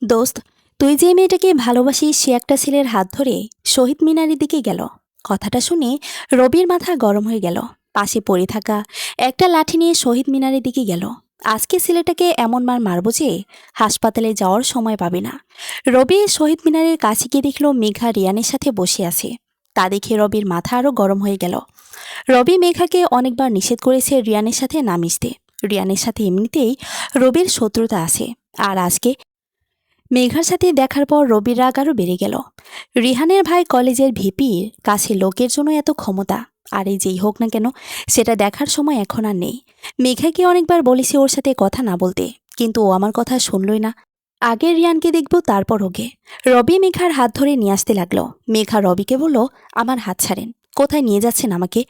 দোস্ত, তুই যে মেয়েটাকে ভালোবাসিস সে একটা ছেলের হাত ধরে শহীদ মিনারের দিকে গেল। কথাটা শুনে রবির মাথা গরম হয়ে গেল। পাশে পড়ে থাকা একটা লাঠি নিয়ে শহীদ মিনারের দিকে গেল। আজকে ছেলেটাকে এমন মার মারবো যে হাসপাতালে যাওয়ার সময় পাবে না। রবি শহীদ মিনারের কাছে গিয়ে দেখল মেঘা রিয়ানের সাথে বসে আছে। তা দেখে রবির মাথা আরও গরম হয়ে গেল। রবি মেঘাকে অনেকবার নিষেধ করেছে রিয়ানের সাথে না মিশতে। রিয়ানের সাথে এমনিতেই রবির শত্রুতা আছে। আর আজকে মেঘার সাথে দেখার পর রবির রাগ আরও বেড়ে গেল। রিহানের ভাই কলেজের ভিপির কাছে লোকের জন্য এত ক্ষমতা, আর এই যেই হোক না কেন সেটা দেখার সময় এখন আর নেই। মেঘাকে অনেকবার বলেছি ওর সাথে কথা না বলতে, কিন্তু ও আমার কথা শুনলই না। আগে রিয়ানকে দেখব, তারপর ওকে। রবি মেঘার হাত ধরে নিয়ে আসতে লাগলো। মেঘা রবিকে বলল, আমার হাত ছাড়েন। কোথায় নিয়ে যাচ্ছেন আমাকে?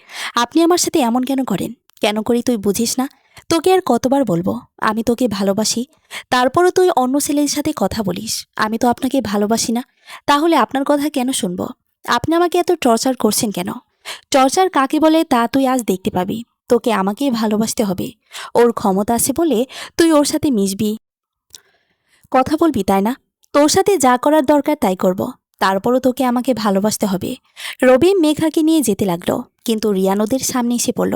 আপনি আমার সাথে এমন কেন করেন? কেন করি তুই বুঝিস না? তোকে আর কতবার বলবো আমি তোকে ভালোবাসি? তারপরও তুই অন্য ছেলের সাথে কথা বলিস। আমি তো আপনাকে ভালোবাসি না, তাহলে আপনার কথা কেন শুনবো? আপনি আমাকে এত টর্চার করছেন কেন? টর্চার কাকে বলে তা তুই আজ দেখতে পাবি। তোকে আমাকেই ভালোবাসতে হবে। ওর ক্ষমতা আছে বলে তুই ওর সাথে মিশবি, কথা বলবি, তাই না? তোর সাথে যা করার দরকার তাই করব। তারপরও তোকে আমাকে ভালোবাসতে হবে। রবি মেঘাকে নিয়ে যেতে লাগলো, কিন্তু রিয়ান ওদের সামনে এসে পড়ল।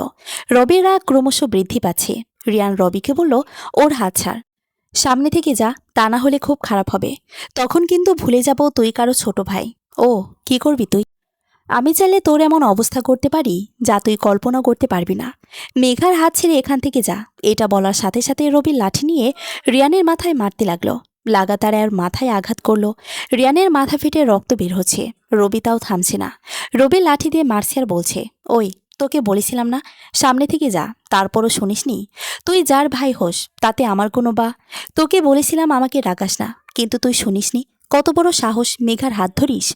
রবির রাগ ক্রমশ বৃদ্ধি পাচ্ছে। রিয়ান রবিকে বলল, ওর হাত ছাড়। সামনে থেকে যা, তা না হলে খুব খারাপ হবে। তখন কিন্তু ভুলে যাব তুই কারো ছোট ভাই। ও, কি করবি তুই? আমি চাইলে তোর এমন অবস্থা করতে পারি যা তুই কল্পনা করতে পারবি না। মেঘার হাত ছেড়ে এখান থেকে যা। এটা বলার সাথে সাথে রবির লাঠি নিয়ে রিয়ানের মাথায় মারতে লাগলো। লাগাতার আর মাথায় আঘাত করলো। রিয়ানের মাথা ফেটে রক্ত বের হচ্ছে। রবি তাও থামছে না। রবির লাঠি দিয়ে মারছে আর বলছে, ওই, তোকে বলেছিলাম না সামনে থেকে যা, তারপরও শুনিসনি? তুই যার ভাই হোস তাতে আমার কোনো তোকে বলেছিলাম আমাকে রাগাস না, কিন্তু তুই শুনিসনি। কত বড় সাহস মেঘার হাত ধরিস?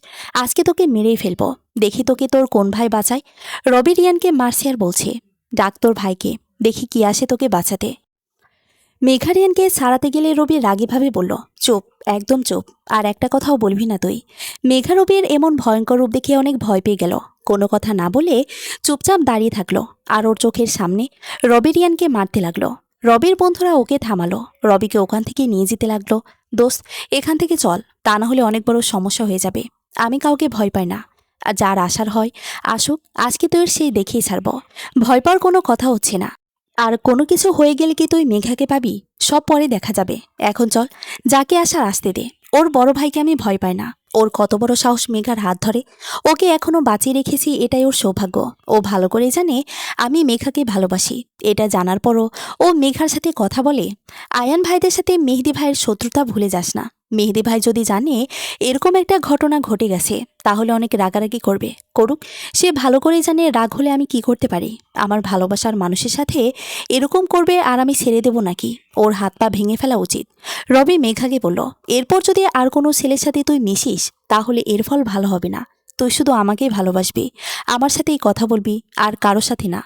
আজকে তোকে মেরেই ফেলবো। দেখি তোকে তোর কোন ভাই বাঁচায়। রবি রিয়ানকে মারছে আর বলছে, ডাক তোর ভাইকে, দেখি কি আসে তোকে বাঁচাতে। মেঘা রিয়ানকে ছাড়াতে গেলে রবি রাগীভাবে বলল, চুপ, একদম চুপ, আর একটা কথাও বলবি না তুই। মেঘা রবির এমন ভয়ঙ্কর রূপ দেখে অনেক ভয় পেয়ে গেল। কোনো কথা না বলে চুপচাপ দাঁড়িয়ে থাকলো। আর ওর চোখের সামনে রবি রিয়ানকে মারতে লাগলো। রবির বন্ধুরা ওকে থামালো। রবিকে ওখান থেকে নিয়ে যেতে লাগলো। দোস্ত, এখান থেকে চল, তা না হলে অনেক বড় সমস্যা হয়ে যাবে। আমি কাউকে ভয় পাই না। আর যার আসার হয় আসুক, আজকে তোর সেই দেখেই ছাড়ব। ভয় পাওয়ার কোনো কথা হচ্ছে না। আর কোনো কিছু হয়ে গেলে কি তুই মেঘাকে পাবি? সব পরে দেখা যাবে। এখন চল, যাকে আসার আসতে দে। ওর বড় ভাইকে আমি ভয় পাই না। ওর কত বড় সাহস মেঘার হাত ধরে। ওকে এখনো বাঁচিয়ে রেখেছি, এটাই ওর সৌভাগ্য। ও ভালো করে জানে আমি মেঘাকে ভালোবাসি। এটা জানার পরও ও মেঘার সাথে কথা বলে। আয়ান ভাইদের সাথে মেহেদি ভাইয়ের শত্রুতা ভুলে যাস না। মেহেদি ভাই যদি জানে এরকম একটা ঘটনা ঘটে গেছে, তাহলে অনেক রাগারাগি করবে। করুক, সে ভালো করেই জানে রাগ হলে আমি কি করতে পারি। আমার ভালোবাসার মানুষের সাথে এরকম করবে আর আমি ছেড়ে দেব নাকি? ওর হাত পা ভেঙে ফেলা উচিত। রবি মেঘাকে বলল, এরপর যদি আর কোনো ছেলের সাথে তুই মিশিস তাহলে এর ফল ভালো হবে না। তুই শুধু আমাকেই ভালোবাসবি, আমার সাথেই কথা বলবি, আর কারোর সাথে না।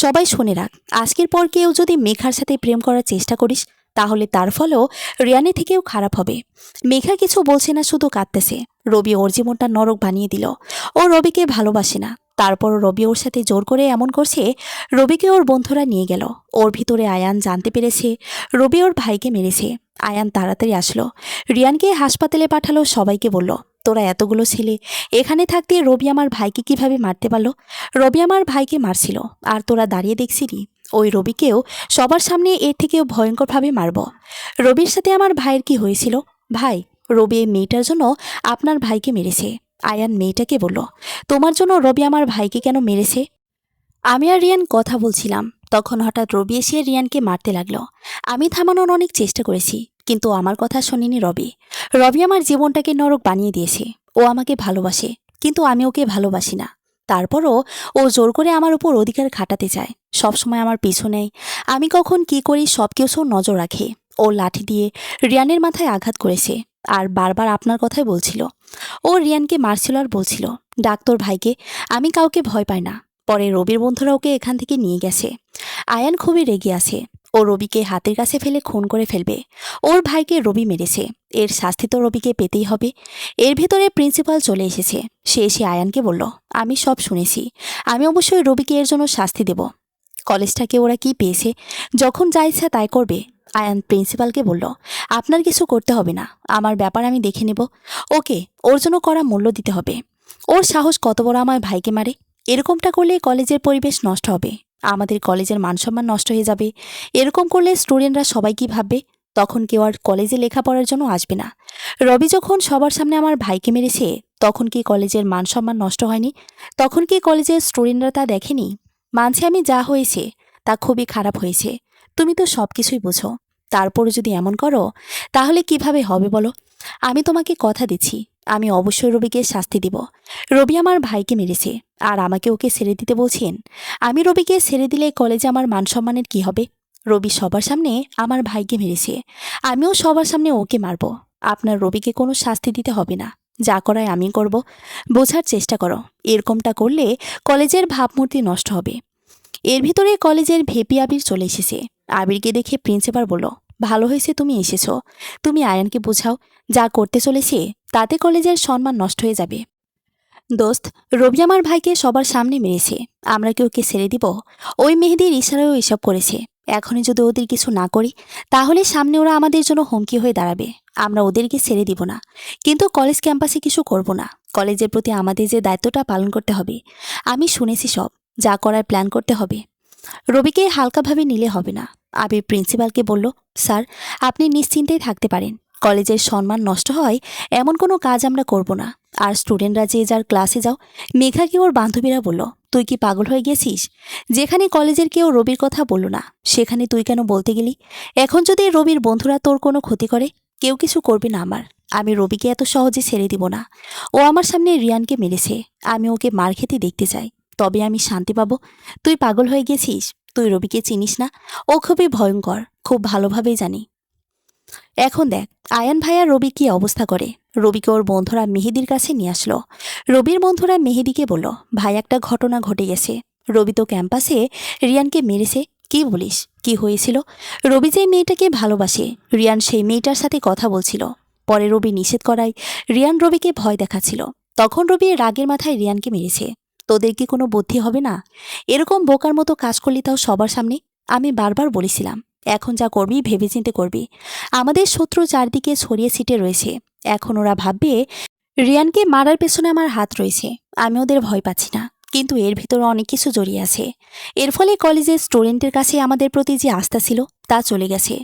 সবাই শুনে রাখ, আজকের পর কেউ যদি মেঘার সাথে প্রেম করার চেষ্টা করিস তাহলে তার ফলও রিয়ানের থেকেও খারাপ হবে। মেঘা কিছু বলছে না, শুধু কাঁদতেছে। রবি ওর জীবনটা নরক বানিয়ে দিল। ও রবিকে ভালোবাসে না, তারপর রবি ওর সাথে জোর করে এমন করছে। রবিকে ওর বন্ধুরা নিয়ে গেল। ওর ভিতরে আয়ান জানতে পেরেছে রবি ওর ভাইকে মেরেছে। আয়ান তাড়াতাড়ি আসলো, রিয়ানকে হাসপাতালে পাঠালো, সবাইকে বলল, তোরা এতগুলো ছেলে এখানে থাকতে রবি আমার ভাইকে কিভাবে মারতে পারলো? রবি আমার ভাইকে মারছিল, আর তোরা দাঁড়িয়ে দেখছিলি। ওই রবিকেও সবার সামনে এর থেকেও ভয়ঙ্করভাবে মারব। রবির সাথে আমার ভাইয়ের কি হয়েছিল? ভাই, রবি এই মেয়েটার জন্য আপনার ভাইকে মেরেছে। আয়ান মেয়েটাকে বলল, তোমার জন্য রবি আমার ভাইকে কেন মেরেছে? আমি আর রিয়ান কথা বলছিলাম, তখন হঠাৎ রবি এসে রিয়ানকে মারতে লাগলো। আমি থামানোর অনেক চেষ্টা করেছি, কিন্তু আমার কথা শোনেনি রবি। রবি আমার জীবনটাকে নরক বানিয়ে দিয়েছে। ও আমাকে ভালোবাসে, কিন্তু আমি ওকে ভালোবাসি না। তারপরও ও জোর করে আমার উপর অধিকার খাটাতে চায়, সবসময় আমার পিছু নেয়। আমি কখন কি করি সব কিছু নজর রাখে। ও লাঠি দিয়ে রিয়ানের মাথায় আঘাত করেছে, আর বারবার আপনার কথাই বলছিল। ও রিয়ানকে মারছিল আর বলছিল, ডাক্তার ভাইকে, আমি কাউকে ভয় পাই না। পরে রবির বন্ধুরা ওকে এখান থেকে নিয়ে গেছে। আয়ান খুবই রেগে আছে। ও রবিকে হাতের কাছে ফেলে খুন করে ফেলবে। ওর ভাইকে রবি মেরেছে, এর শাস্তি তো রবিকে পেতেই হবে। এর ভেতরে প্রিন্সিপাল চলে এসেছে। সে এসে আয়ানকে বলল, আমি সব শুনেছি। আমি অবশ্যই রবিকে এর জন্য শাস্তি দেব। কলেজটাকে ওরা কি পেয়েছে? যখন যা ইচ্ছা তাই করবে। আয়ান প্রিন্সিপালকে বলল, আপনার কিছু করতে হবে না, আমার ব্যাপার আমি দেখে নেব। ওকে, ওর জন্য করা মূল্য দিতে হবে। ওর সাহস কত বড় আমার ভাইকে মারে। এরকমটা করলে কলেজের পরিবেশ নষ্ট হবে, আমাদের কলেজের মানসম্মান নষ্ট হয়ে যাবে। এরকম করলে স্টুডেন্টরা সবাই কি ভাববে? তখন কেউ আর কলেজে লেখাপড়ার জন্য আসবে না। রবি যখন সবার সামনে আমার ভাইকে মেরেছে, তখন কি কলেজের মানসম্মান নষ্ট হয়নি? তখন কি কলেজের স্টুডেন্টরা তা দেখেনি? মানছি আমি, যা হয়েছে তা খুবই খারাপ হয়েছে। তুমি তো সব কিছুই বুঝো, তারপরে যদি এমন করো তাহলে কিভাবে হবে বলো? আমি তোমাকে কথা দিচ্ছি, আমি অবশ্যই রবিকে শাস্তি দিব। রবি আমার ভাইকে মেরেছে, আর আমাকে ওকে ছেড়ে দিতে বলছেন? আমি রবিকে ছেড়ে দিলে কলেজে আমার মানসম্মানের কি হবে? রবি সবার সামনে আমার ভাইকে মেরেছে, আমিও সবার সামনে ওকে মারব। আপনার রবিকে কোনো শাস্তি দিতে হবে না, যা করায় আমি করব। বোঝার চেষ্টা করো, এরকমটা করলে কলেজের ভাবমূর্তি নষ্ট হবে। এর ভিতরে কলেজের ভেপি আবির চলে এসেছে। আবিরকে দেখে প্রিন্সিপাল বলল, ভালো হয়েছে তুমি এসেছো। তুমি আয়ানকে বোঝাও, যা করতে চলেছে তাতে কলেজের সম্মান নষ্ট হয়ে যাবে। দোস্ত, রবি আমার ভাইকে সবার সামনে মেরেছে, আমরা কি ওকে ছেড়ে দিব? ওই মেহেদির ইশারায়ও এসব করেছে। এখনই যদি ওদের কিছু না করি তাহলে সামনে ওরা আমাদের জন্য হুমকি হয়ে দাঁড়াবে। আমরা ওদেরকে ছেড়ে দিব না, কিন্তু কলেজ ক্যাম্পাসে কিছু করব না। কলেজের প্রতি আমাদের যে দায়িত্বটা পালন করতে হবে, আমি শুনেছি সব, যা করার প্ল্যান করতে হবে। রবিকে হালকাভাবে নিলে হবে না। আবির প্রিন্সিপালকে বলল, স্যার, আপনি নিশ্চিন্তেই থাকতে পারেন, কলেজের সম্মান নষ্ট হয় এমন কোনো কাজ আমরা করব না। আর স্টুডেন্টরা যে যার ক্লাসে যাও। মেঘাকে ওর বান্ধবীরা বলল, তুই কি পাগল হয়ে গেছিস? যেখানে কলেজের কেউ রবির কথা বলল না, সেখানে তুই কেন বলতে গেলি? এখন যদি রবির বন্ধুরা তোর কোনো ক্ষতি করে, কেউ কিছু করবে না আমার। আমি রবিকে এত সহজে ছেড়ে দিব না। ও আমার সামনে রিয়ানকে মেরেছে, আমি ওকে মার খেতে দেখতে চাই, তবে আমি শান্তি পাবো। তুই পাগল হয়ে গেছিস, তুই রবিকে চিনিস না। ও খুবই ভয়ঙ্কর, খুব ভালোভাবেই জানি। এখন দেখ আয়ান ভাইয়া রবি কি অবস্থা করে। রবিকে ওর বন্ধুরা মেহেদির কাছে নিয়ে আসলো। রবির বন্ধুরা মেহেদিকে বলল, ভাই একটা ঘটনা ঘটে গেছে, রবি তো ক্যাম্পাসে রিয়ানকে মেরেছে। কি বলিস, কি হয়েছিল? রবি যে মেয়েটাকে ভালোবাসে, রিয়ান সেই মেয়েটার সাথে কথা বলছিল। পরে রবি নিষেধ করায় রিয়ান রবিকে ভয় দেখাচ্ছিল। তখন রবি রাগের মাথায় রিয়ানকে মেরেছে। তোদের কি কোনো বুদ্ধি হবে না? এরকম বোকার মতো কাজ করলি, তাও সবার সামনে। আমি বারবার বলেছিলাম, এখন যা করবি ভেবেচিন্তে করবি। আমাদের শত্রু চারদিকে ছড়িয়ে ছিটে রয়েছে। এখন ওরা ভাববে রিয়ানকে মারার পেছনে আমার হাত রয়েছে। আমি ওদের ভয় পাচ্ছি না, কিন্তু এর ভিতরে অনেক কিছু জড়িয়ে আছে। এর ফলে কলেজের স্টুডেন্টের কাছে আমাদের প্রতি যে আস্থা ছিল তা চলে গেছে।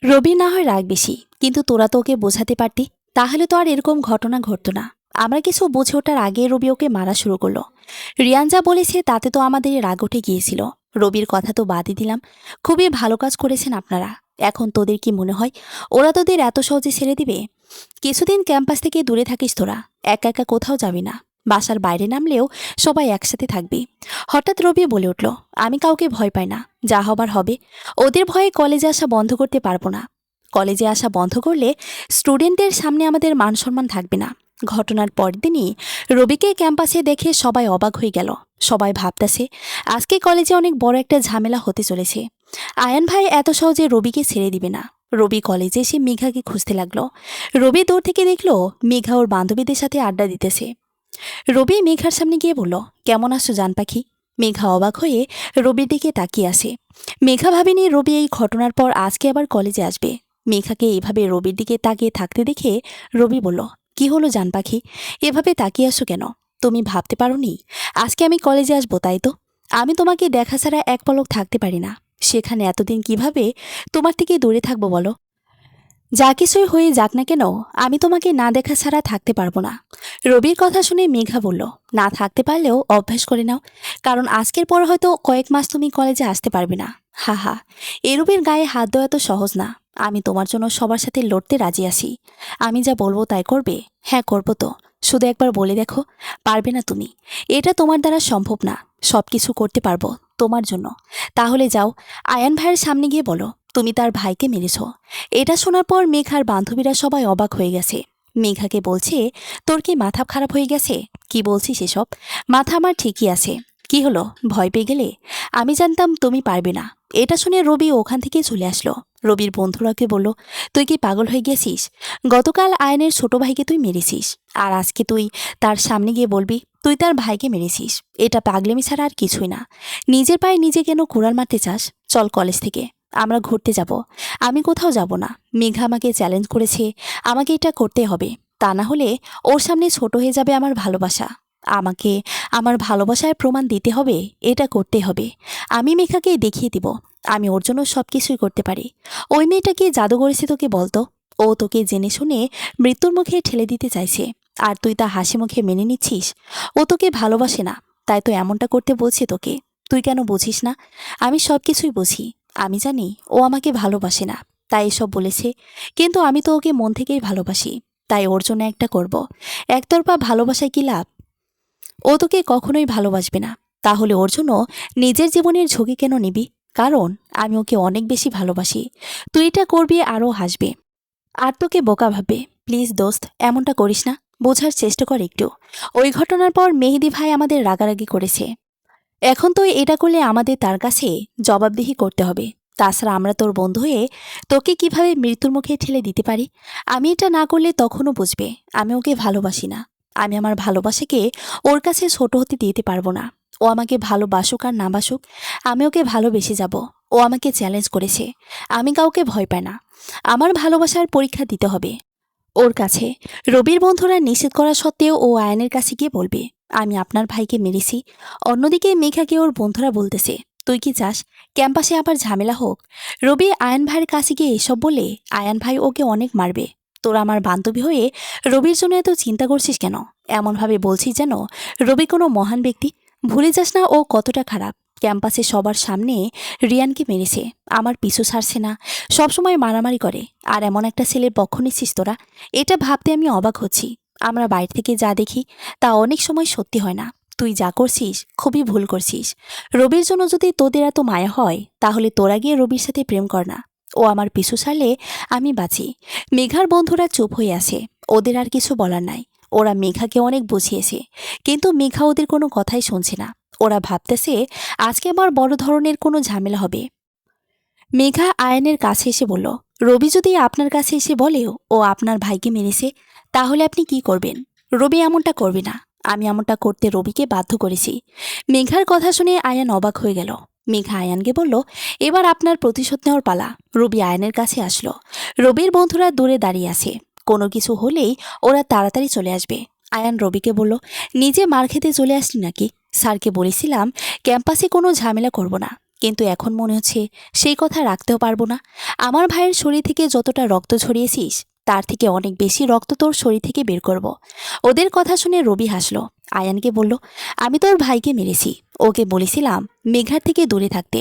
রবি না হয় রাগ বেশি, কিন্তু তোরা তো ওকে বোঝাতে পারতি, তাহলে তো আর এরকম ঘটনা ঘটতো না। আমরা কিছু বুঝে ওঠার আগে রবি ওকে মারা শুরু করলো। রিয়ান যা বলেছে তাতে তো আমাদের রাগ উঠে গিয়েছিল। রবির কথা তো বাদই দিলাম। খুবই ভালো কাজ করেছেন আপনারা। এখন তোদের কি মনে হয় ওরা তোদের এত সহজে ছেড়ে দিবে? কিছুদিন ক্যাম্পাস থেকে দূরে থাকিস তোরা, একা একা কোথাও যাবি না। বাসার বাইরে নামলেও সবাই একসাথে থাকবি। হঠাৎ রবি বলে উঠল, আমি কাউকে ভয় পাই না, যা হবার হবে। ওদের ভয়ে কলেজে আসা বন্ধ করতে পারবো না। কলেজে আসা বন্ধ করলে স্টুডেন্টদের সামনে আমাদের মান সম্মান থাকবে না। ঘটনার পরদিনই রবিকে ক্যাম্পাসে দেখে সবাই অবাক হয়ে গেল। সবাই ভাবতেছে আজকে কলেজে অনেক বড় একটা ঝামেলা হতে চলেছে। আয়ান ভাই এত সহজে রবিকে ছেড়ে দিবে না। রবি কলেজে এসে মেঘাকে খুঁজতে লাগলো। রবি দূর থেকে দেখলো মেঘা ওর বান্ধবীদের সাথে আড্ডা দিতেছে। রবি মেঘার সামনে গিয়ে বলল, কেমন আছো জান পাখি? মেঘা অবাক হয়ে রবির দিকে তাকিয়ে আসে। মেঘা ভাবেনি রবি এই ঘটনার পর আজকে আবার কলেজে আসবে। মেঘাকে এইভাবে রবির দিকে তাকিয়ে থাকতে দেখে রবি বলল, কি হলো জান পাখি, এভাবে তাকিয়ে আসো কেন? তুমি ভাবতে পারোনি আজকে আমি কলেজে আসবো, তাই তো? আমি তোমাকে দেখা ছাড়া এক পলক থাকতে পারি না। সেখানে এতদিন কিভাবে তোমার থেকে দূরে থাকবো বলো? যা কিছুই হয়ে যাক না কেন, আমি তোমাকে না দেখা ছাড়া থাকতে পারবো না। রবির কথা শুনে মেঘা বলল, না থাকতে পারলেও অভ্যাস করে নাও, কারণ আজকের পর হয়তো কয়েক মাস তুমি কলেজে আসতে পারবে না। হা হা, এ রবির গায়ে হাত দেওয়া তো সহজ না। আমি তোমার জন্য সবার সাথে লড়তে রাজি আছি। আমি যা বলবো তাই করবে? হ্যাঁ করবো তো, শুধু একবার বলে দেখো। পারবে না তুমি, এটা তোমার দ্বারা সম্ভব না। সব কিছু করতে পারবো তোমার জন্য। তাহলে যাও, আয়ান ভাইয়ের সামনে গিয়ে বলো তুমি তার ভাইকে মেরেছ। এটা শোনার পর মেঘার বান্ধবীরা সবাই অবাক হয়ে গেছে। মেঘাকে বলছে, তোর কি মাথা খারাপ হয়ে গেছে? কি বলছিস এসব? মাথা আমার ঠিকই আছে। কি হলো, ভয় পেয়ে গেলে? আমি জানতাম তুমি পারবে না। এটা শুনে রবি ওখান থেকে চলে আসলো। রবির বন্ধুরাকে বলল, তুই কি পাগল হয়ে গেছিস? গতকাল আয়নের ছোট ভাইকে তুই মেরেছিস, আর আজকে তুই তার সামনে গিয়ে বলবি তুই তার ভাইকে মেরেছিস? এটা পাগলেমি ছাড়া আর কিছুই না। নিজের পায়ে নিজে কেন কুড়াল মারতে চাস? চল কলেজ থেকে। আমরা ঘুরতে যাব। আমি কোথাও যাব না। মেঘা আমাকে চ্যালেঞ্জ করেছে, আমাকে এটা করতে হবে। তা না হলে ওর সামনে ছোট হয়ে যাবে আমার ভালোবাসা। আমাকে আমার ভালোবাসায় প্রমাণ দিতে হবে, এটা করতে হবে। আমি মেঘাকে দেখিয়ে দিব আমি ওর জন্য সব কিছুই করতে পারি। ওই মেয়েটা কি জাদু করেছে তোকে বলতো? ও তোকে জেনে শুনে মৃত্যুর মুখে ঠেলে দিতে চাইছে, আর তুই তা হাসি মুখে মেনে নিচ্ছিস। ও তোকে ভালোবাসে না, তাই তো এমনটা করতে বলছে তোকে। তুই কেন বুঝিস না? আমি সব কিছুই বুঝি। আমি জানি ও আমাকে ভালোবাসে না, তাই এসব বলেছে। কিন্তু আমি তো ওকে মন থেকেই ভালোবাসি, তাই ওর জন্য একটা করব। একতরফা ভালোবাসায় কি লাভ? ও তোকে কখনোই ভালোবাসবে না। তাহলে ওর জন্য নিজের জীবনের ঝুঁকি কেন নিবি? কারণ আমি ওকে অনেক বেশি ভালোবাসি। তুই এটা করবি আরও হাসবে, আর তোকে বোকা ভাববে। প্লিজ দোস্ত, এমনটা করিস না। বোঝার চেষ্টা কর একটু। ওই ঘটনার পর মেহেদী ভাই আমাদের রাগারাগি করেছে। এখন তো এটা করলে আমাদের তার কাছে জবাবদিহি করতে হবে। তাছাড়া আমরা তোর বন্ধু হয়ে তোকে কিভাবে মৃত্যুর মুখে ঠেলে দিতে পারি? আমি এটা না করলে তখনও বুঝবে আমি ওকে ভালোবাসি না। আমি আমার ভালোবাসাকে ওর কাছে ছোট হতে দিতে পারবো না। ও আমাকে ভালোবাসুক আর না বাসুক, আমি ওকে ভালোবেসে যাব। ও আমাকে চ্যালেঞ্জ করেছে। আমি কাউকে ভয় পাই না। আমার ভালোবাসার পরীক্ষা দিতে হবে ওর কাছে। রবির বন্ধুরা নিষেধ করা সত্ত্বেও ও আয়নের কাছে গিয়ে বলবে আমি আপনার ভাইকে মেরেছি। অন্যদিকে মেঘাকে ওর বন্ধুরা বলতেছে, তুই কি চাস ক্যাম্পাসে আবার ঝামেলা হোক? রবি আয়ান ভাইয়ের কাছে গিয়ে এসব বলে আয়ান ভাই ওকে অনেক মারবে। তোরা আমার বান্ধবী হয়ে রবির জন্য এত চিন্তা করছিস কেন? এমনভাবে বলছিস যেন রবি কোনো মহান ব্যক্তি। ভুলে যাস না ও কতটা খারাপ। ক্যাম্পাসে সবার সামনে রিয়ানকে মেরেছে, আমার পিছু ছাড়ছে না, সবসময় মারামারি করে। আর এমন একটা ছেলের পক্ষ নিচ্ছিস তোরা? এটা ভাবতে আমি অবাক হচ্ছি। আমরা বাইরে থেকে যা দেখি তা অনেক সময় সত্যি হয় না। তুই যা করছিস খুবই ভুল করছিস। রবির জন্য যদি তোদের এত মায়া হয় তাহলে তোরা গিয়ে রবির সাথে প্রেম কর না। ও আমার পিছু ছাড়লে আমি বাঁচি। মেঘার বন্ধুরা চুপ হয়ে আছে। ওদের আর কিছু বলার নাই। ওরা মেঘাকে অনেক বুঝিয়েছে, কিন্তু মেঘা ওদের কোনো কথাই শুনছে না। ওরা ভাবতেছে আজকে আবার বড় ধরনের কোনো ঝামেলা হবে। মেঘা আয়নের কাছে এসে বলল, রবি যদি আপনার কাছে এসে বলেও ও আপনার ভাইকে মেরেছে, তাহলে আপনি কি করবেন? রবি এমনটা করবে না। আমি এমনটা করতে রবিকে বাধ্য করেছি। মেঘার কথা শুনে আয়ান অবাক হয়ে গেল। মেঘা আয়ানকে বলল, এবার আপনার প্রতিশোধ নেওয়ার পালা। রবি আয়নের কাছে আসলো। রবির বন্ধুরা দূরে দাঁড়িয়ে আছে। কোনো কিছু হলেই ওরা তাড়াতাড়ি চলে আসবে। আয়ান রবিকে বলল, নিজে মার খেতে চলে আসলি নাকি? স্যারকে বলেছিলাম ক্যাম্পাসে কোনো ঝামেলা করব না, কিন্তু এখন মনে হচ্ছে সেই কথা রাখতেও পারবো না। আমার ভাইয়ের শরীর থেকে যতটা রক্ত ঝরিয়েছিস তার থেকে অনেক বেশি রক্ত তোর শরীর থেকে বের করব। ওদের কথা শুনে রবি হাসলো। আয়ানকে বলল, আমি তোর ভাইকে মেরেছি। ওকে বলেছিলাম মেঘার থেকে দূরে থাকতে,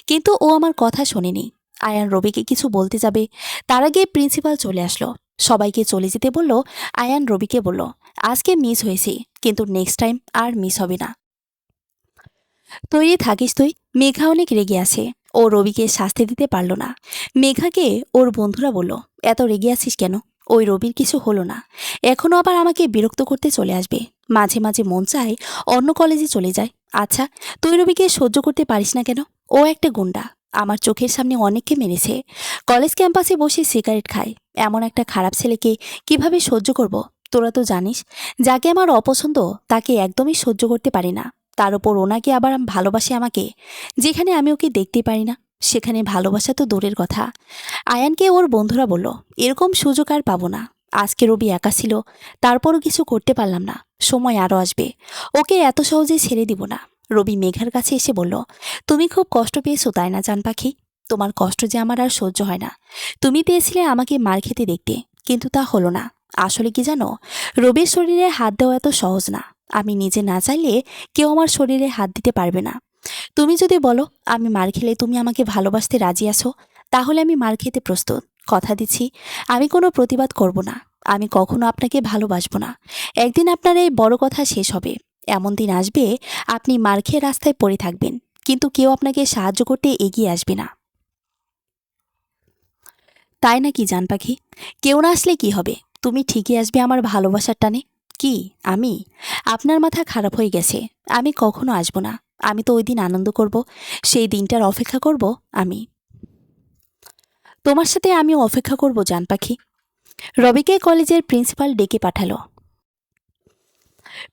কিন্তু ও আমার কথা শোনেনি। আয়ান রবিকে কিছু বলতে যাবে, তার আগে প্রিন্সিপাল চলে আসলো। সবাইকে চলে যেতে বলল। আয়ান রবিকে বলল, আজকে মিস হয়েছি, কিন্তু নেক্সট টাইম আর মিস হবে না। তৈরি থাকিস তুই। মেঘা অনেক রেগে আছে। ও রবিকে শাস্তি দিতে পারল না। মেঘাকে ওর বন্ধুরা বলল, এত রেগে আছিস কেন? ওই রবির কিছু হলো না, এখনো আবার আমাকে বিরক্ত করতে চলে আসবে। মাঝে মাঝে মন চায় অন্য কলেজে চলে যায়। আচ্ছা, তুই রবিকে সহ্য করতে পারিস না কেন? ও একটা গুন্ডা, আমার চোখের সামনে অনেককে মেরেছে। কলেজ ক্যাম্পাসে বসে সিগারেট খায়। এমন একটা খারাপ ছেলেকে কিভাবে সহ্য করব? তোরা তো জানিস, যাকে আমার অপছন্দ তাকে একদমই সহ্য করতে পারি না। তার উপর ওনাকে আবার ভালোবাসে আমাকে। যেখানে আমি ওকে দেখতে পারি না সেখানে ভালোবাসা তো দূরের কথা। আয়ানকে ওর বন্ধুরা বলল, এরকম সুযোগ আর পাবো না। আজকে রবি একা ছিল, তারপরও কিছু করতে পারলাম না। সময় আরও আসবে, ওকে এত সহজে ছেড়ে দিব না। রবি মেঘার কাছে এসে বলল, তুমি খুব কষ্ট পেয়েছো তাই না জান পাখি? তোমার কষ্ট যে আমার আর সহ্য হয় না। তুমি পেয়েছিলে আমাকে মার খেতে দেখতে, কিন্তু তা হলো না। আসলে কি জানো, রবির শরীরে হাত দেওয়া এত সহজ না। আমি নিজে না চাইলে কেউ আমার শরীরে হাত দিতে পারবে না। তুমি যদি বলো আমি মার খেলে তুমি আমাকে ভালোবাসতে রাজি আছো, তাহলে আমি মার খেতে প্রস্তুত। কথা দিচ্ছি আমি কোনো প্রতিবাদ করব না। আমি কখনো আপনাকে ভালোবাসবো না। একদিন আপনার এই বড় কথা শেষ হবে। এমন দিন আসবে আপনি মার খেয়ে রাস্তায় পড়ে থাকবেন, কিন্তু কেউ আপনাকে সাহায্য করতে এগিয়ে আসবে না। তাই নাকি জান পাখি? কেউ না আসলে কি হবে? তুমি ঠিকই আসবে আমার ভালোবাসার টানে। কি আমি? আপনার মাথা খারাপ হয়ে গেছে। আমি কখনো আসবো না। আমি তো ওই দিন আনন্দ করব, সেই দিনটার অপেক্ষা করব আমি। তোমার সাথে আমি অপেক্ষা করব জান পাখি। রবিকে কলেজের প্রিন্সিপাল ডেকে পাঠালো।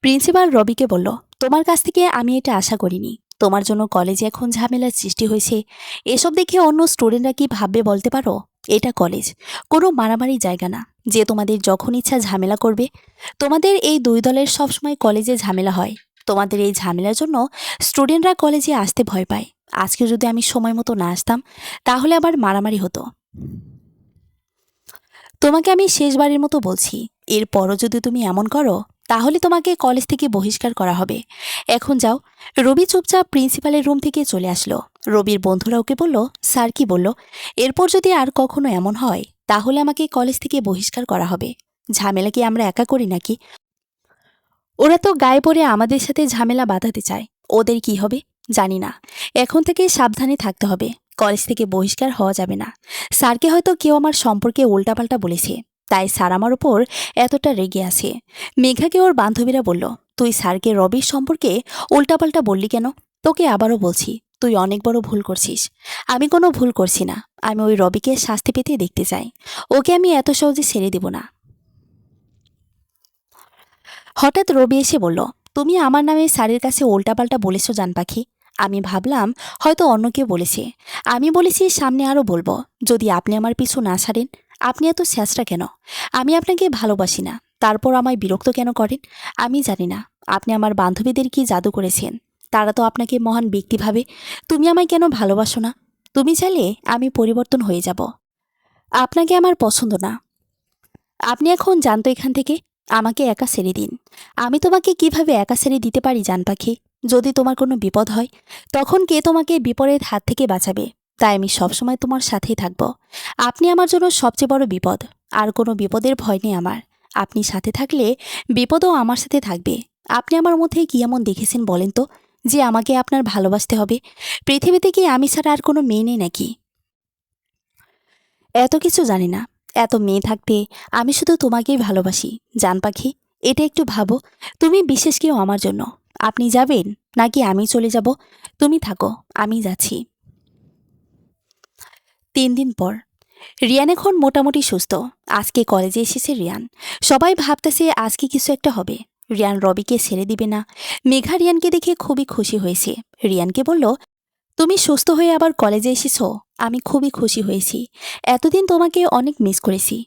প্রিন্সিপাল রবিকে বলল, তোমার কাছ থেকে আমি এটা আশা করিনি। তোমার জন্য কলেজে এখন ঝামেলার সৃষ্টি হয়েছে। এসব দেখে অন্য স্টুডেন্টরা কি ভাববে বলতে পারো? এটা কলেজ, কোনো মারামারি জায়গা না যে তোমাদের যখন ইচ্ছা ঝামেলা করবে। তোমাদের এই দুই দলের সবসময় কলেজে ঝামেলা হয়। তোমাদের এই ঝামেলার জন্য স্টুডেন্টরা কলেজে আসতে ভয় পায়। আজকে যদি আমি সময় মতো না আসতাম তাহলে আবার মারামারি হতো। তোমাকে আমি শেষবারের মতো বলছি, এরপরও যদি তুমি এমন করো তাহলে তোমাকে কলেজ থেকে বহিষ্কার করা হবে। এখন যাও। রবি চুপচাপ প্রিন্সিপালের রুম থেকে চলে আসলো। রবির বন্ধুরা ওকে বলল, স্যার কি বলল? এরপর যদি আর কখনো এমন হয় তাহলে আমাকে কলেজ থেকে বহিষ্কার করা হবে। ঝামেলা কি আমরা একা করি নাকি? ওরা তো গায়ে পড়ে আমাদের সাথে ঝামেলা বাঁধাতে চায়। ওদের কি হবে জানি না। এখন থেকে সাবধানে থাকতে হবে। কলেজ থেকে বহিষ্কার হওয়া যাবে না। স্যারকে হয়তো কেউ আমার সম্পর্কে উল্টাপাল্টা বলেছে, তাই স্যার আমার উপর এতটা রেগে আছে। মেঘাকে ওর বান্ধবীরা বলল, তুই স্যারকে রবির সম্পর্কে উল্টাপাল্টা বললি কেন? তোকে আবারও বলছি, তুই অনেক বড় ভুল করছিস। আমি কোনো ভুল করছি না। আমি ওই রবিকে শাস্তি পেতে দেখতে চাই। ওকে আমি এত সহজে ছেড়ে দেব না। হঠাৎ রবি এসে বলল, তুমি আমার নামে স্যারের কাছে উল্টাপাল্টা বলেছ জান পাখি। আমি ভাবলাম হয়তো অন্য কেউ বলেছে। আমি বলেছি সামনে আরও বলবো, যদি আপনি আমার পিছু না ছাড়েন। আপনি এত স্যাঁচড়া কেন? আমি আপনাকে ভালোবাসি না, তারপর আমায় বিরক্ত কেন করেন? আমি জানি না আপনি আমার বান্ধবীদের কি জাদু করেছেন। তারা তো আপনাকে মহান ব্যক্তি ভাবে। তুমি আমায় কেন ভালোবাসো না? তুমি চাইলে আমি পরিবর্তন হয়ে যাব। আপনাকে আমার পছন্দ না। আপনি এখন জানতো এখান থেকে। আমাকে একা ছেড়ে দিন। আমি তোমাকে কিভাবে একা ছেড়ে দিতে পারি জান পাখি? যদি তোমার কোনো বিপদ হয় তখন কে তোমাকে বিপদের হাত থেকে বাঁচাবে? তাই আমি সবসময় তোমার সাথেই থাকব। আপনি আমার জন্য সবচেয়ে বড় বিপদ। আর কোনো বিপদের ভয় নেই আমার। আপনি সাথে থাকলে বিপদও আমার সাথে থাকবে। আপনি আমার মধ্যে কি এমন দেখেছেন বলেন তো, যে আমাকে আপনার ভালোবাসতে হবে? পৃথিবীতে কি আমি ছাড়া আর কোনো মেয়ে নেই নাকি? এত কিছু জানি না। এত মেয়ে থাকতে আমি শুধু তোমাকেই ভালোবাসি জান পাখি। এটা একটু ভাবো। তুমি বিশেষ কেউ আমার জন্য। আপনি যাবেন নাকি আমি চলে যাব? তুমি থাকো, আমি যাচ্ছি। 3 দিন পর। রিয়ান এখন মোটামুটি সুস্থ। আজকে কলেজে এসেছে রিয়ান। সবাই ভাবতেছে আজকে কিছু একটা হবে। রিয়ান রবিকে ছেড়ে দিবে না। মেঘা রিয়ানকে দেখে খুবই খুশি হয়েছে। রিয়ানকে বলল, তুমি সুস্থ হয়ে আবার কলেজে এসেছো। আমি খুবই খুশি হয়েছি। এতদিন তোমাকে অনেক মিস করেছি।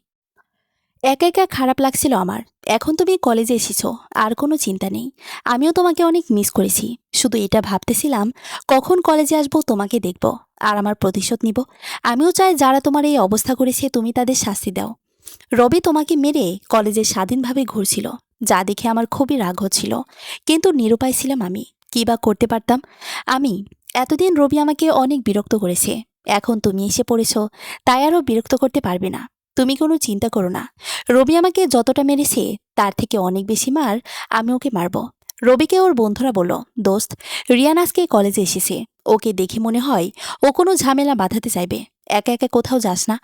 একা একা খারাপ লাগছিল আমার। এখন তুমি কলেজে এসেছো, আর কোনো চিন্তা নেই। আমিও তোমাকে অনেক মিস করেছি। শুধু এটা ভাবতেছিলাম কখন কলেজে আসবো, তোমাকে দেখব, আর আমার প্রতিশোধ নিব। আমিও চাই যারা তোমার এই অবস্থা করেছে তুমি তাদের শাস্তি দাও। রবি তোমাকে মেরে কলেজে স্বাধীনভাবে ঘুরছিল, যা দেখে আমার খুবই রাগ হচ্ছিল। কিন্তু নিরুপায় ছিলাম আমি। কী বা করতে পারতাম আমি? এতদিন রবি আমাকে অনেক বিরক্ত করেছে। এখন তুমি এসে পড়েছো, তাই আরও বিরক্ত করতে পারবে না। তুমি কোনো চিন্তা করো না। রবি আমাকে যতটা মেরেছে তার থেকে অনেক বেশি মার আমি ওকে মারব। রবিকে ওর বন্ধুরা বলল, দোস্ত, রিয়ান আজকে কলেজে এসেছে। ওকে দেখে মনে হয় ও কোনো ঝামেলা বাঁধাতে চাইবে। একা একা কোথাও যাস না।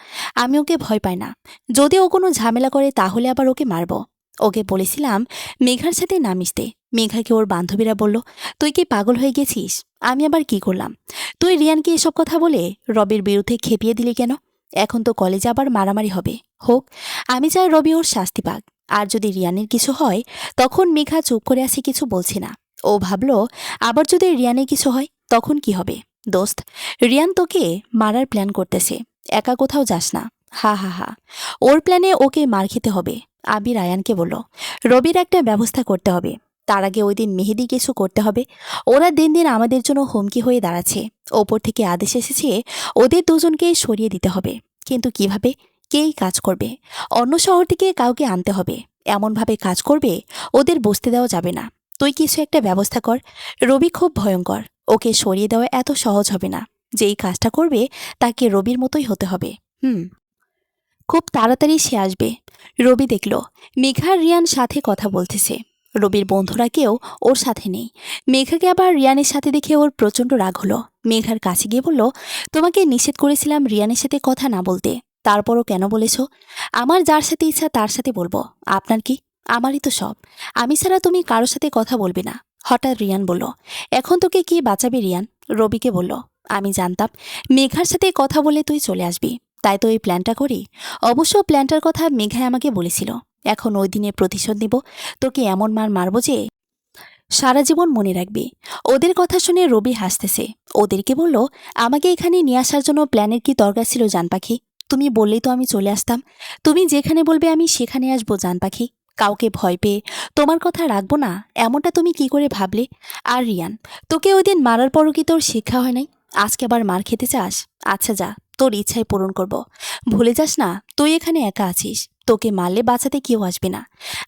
আমি ওকে ভয় পাই না। যদি ও কোনো ঝামেলা করে তাহলে আবার ওকে মারব। ওকে বলেছিলাম মেঘার সাথে না মিশতে। মেঘাকে ওর বান্ধবীরা বলল, তুই কি পাগল হয়ে গেছিস? আমি আবার কি করলাম? তুই রিয়ানকে এসব কথা বলে রবির বিরুদ্ধে খেপিয়ে দিলি কেন? এখন তো কলেজে আবার মারামারি হবে। হোক, আমি চাই রবি ওর শাস্তি পাক। আর যদি রিয়ানের কিছু হয় তখন মেঘা চুপ করে আছে, কিছু বলছে না। ও ভাবলো আবার যদি রিয়ানের কিছু হয় তখন কি হবে? দোস্ত, রিয়ান তোকে মারার প্ল্যান করতেছে। একা কোথাও যাস না। হা হা হা। ওর প্ল্যানে ওকে মার খেতে হবে। আবির আয়ানকে বলল, রবির একটা ব্যবস্থা করতে হবে। তার আগে ওই দিন মেহেদি কিছু করতে হবে। ওরা দিন দিন আমাদের জন্য হুমকি হয়ে দাঁড়াচ্ছে। ওপর থেকে আদেশ এসেছে ওদের দুজনকেই সরিয়ে দিতে হবে। কিন্তু কিভাবে? কেই কাজ করবে? অন্য শহর থেকে কাউকে আনতে হবে। এমনভাবে কাজ করবে ওদের বসতে দেওয়া যাবে না। তুই কিছু একটা ব্যবস্থা কর। রবি খুব ভয়ঙ্কর। ওকে সরিয়ে দেওয়া এত সহজ হবে না। যেই কাজটা করবে তাকে রবির মতোই হতে হবে। খুব তাড়াতাড়ি সে আসবে। রবি দেখল মেঘা আর রিয়ান সাথে কথা বলতেছে। রবির বন্ধুরা কেউ ওর সাথে নেই। মেঘাকে আবার রিয়ানের সাথে দেখে ওর প্রচণ্ড রাগ হলো। মেঘার কাছে গিয়ে বলল, তোমাকে নিষেধ করেছিলাম রিয়ানের সাথে কথা না বলতে, তারপরও কেন বলেছ? আমার যার সাথে ইচ্ছা তার সাথে বলবো। আপনার কি? আমারই তো সব। আমি ছাড়া তুমি কারোর সাথে কথা বলবে না। হঠাৎ রিয়ান বলল, এখন তোকে কি বাঁচাবে রিয়ান? রবিকে বলল, আমি জানতাম মেঘার সাথে কথা বলে তুই চলে আসবি, তাই তো এই প্ল্যানটা করি। অবশ্য প্ল্যানটার কথা মেঘায় আমাকে বলেছিল। এখন ওই দিনের প্রতিশোধ নিব। তোকে এমন মার মারব যে সারা জীবন মনে রাখবে। ওদের কথা শুনে রবি হাসতেছে। ওদেরকে বলল, আমাকে এখানে নিয়ে আসার জন্য প্ল্যানের কি দরকার ছিল জান পাখি? তুমি বললেই তো আমি চলে আসতাম। তুমি যেখানে বলবে আমি সেখানে আসবো জান পাখি। কাউকে ভয় পেয়ে তোমার কথা রাখবো না এমনটা তুমি কি করে ভাবলে? আর রিয়ান, তোকে ওই দিন মারার পরও কি তোর শিক্ষা হয় নাই? আজকে আবার মার খেতে চাস? আচ্ছা যা, তোর ইচ্ছাই পূরণ করব। ভুলে যাস না তুই এখানে একা আছিস। তোকে মারলে বাঁচাতে কেউ আসবে না।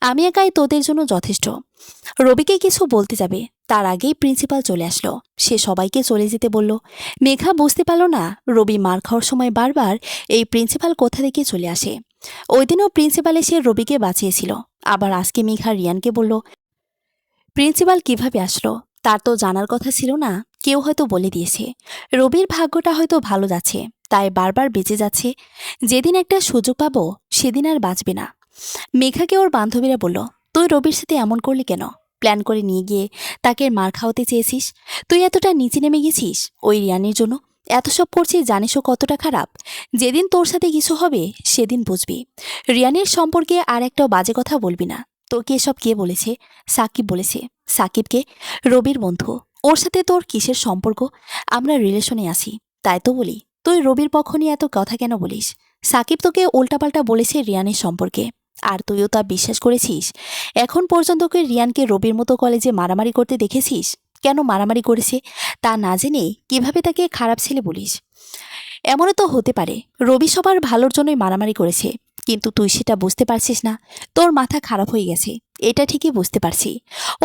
আমি একাই তোদের জন্য যথেষ্ট। রবিকে কিছু বলতে যাবে তার আগেই প্রিন্সিপাল চলে আসলো। সে সবাইকে চলে যেতে বলল। মেঘা বুঝতে পারল না রবি মার খাওয়ার সময় বারবার এই প্রিন্সিপাল কোথা থেকে চলে আসে। ওই দিনও প্রিন্সিপাল এসে রবিকে বাঁচিয়েছিল। আবার আজকে মেঘা রিয়ানকে বলল, প্রিন্সিপাল কিভাবে আসলো তার তো জানার কথা ছিল না। কেউ হয়তো বলে দিয়েছে। রবির ভাগ্যটা হয়তো ভালো যাচ্ছে, তাই বারবার বেঁচে যাচ্ছে। যেদিন একটা সুযোগ পাবো সেদিন আর বাঁচবে না। মেঘাকে ওর বান্ধবীরা বলল, তুই রবির সাথে এমন করলি কেন? প্ল্যান করে নিয়ে গিয়ে তাকে মার খাওয়াতে চেয়েছিস। তুই এতটা নিচে নেমে গেছিস ওই রিয়ানের জন্য। এত সব করছিস জানিসও কতটা খারাপ। যেদিন তোর সাথে কিছু হবে সেদিন বুঝবি। রিয়ানের সম্পর্কে আর একটাও বাজে কথা বলবি না। তোকে এসব কে বলেছে? সাকিব বলেছে। সাকিবকে? রবির বন্ধু। ওর সাথে তোর কিসের সম্পর্ক? আমরা রিলেশনে আছি, তাই তো বলি। তুই রবির পক্ষ নিয়ে এত কথা কেন বলিস? সাকিব তোকে উল্টাপাল্টা বলেছে রিয়ানের সম্পর্কে, আর তুইও তা বিশ্বাস করেছিস। এখন পর্যন্ত কি রিয়ানকে রবির মতো কলেজে মারামারি করতে দেখেছিস? কেন মারামারি করেছে তা না জেনে কিভাবে তাকে খারাপ ছেলে বলিস? এমনও তো হতে পারে রবি সবার ভালোর জন্যই মারামারি করেছে, কিন্তু তুই সেটা বুঝতে পারছিস না। তোর মাথা খারাপ হয়ে গেছে, এটা ঠিকই বুঝতে পারছি।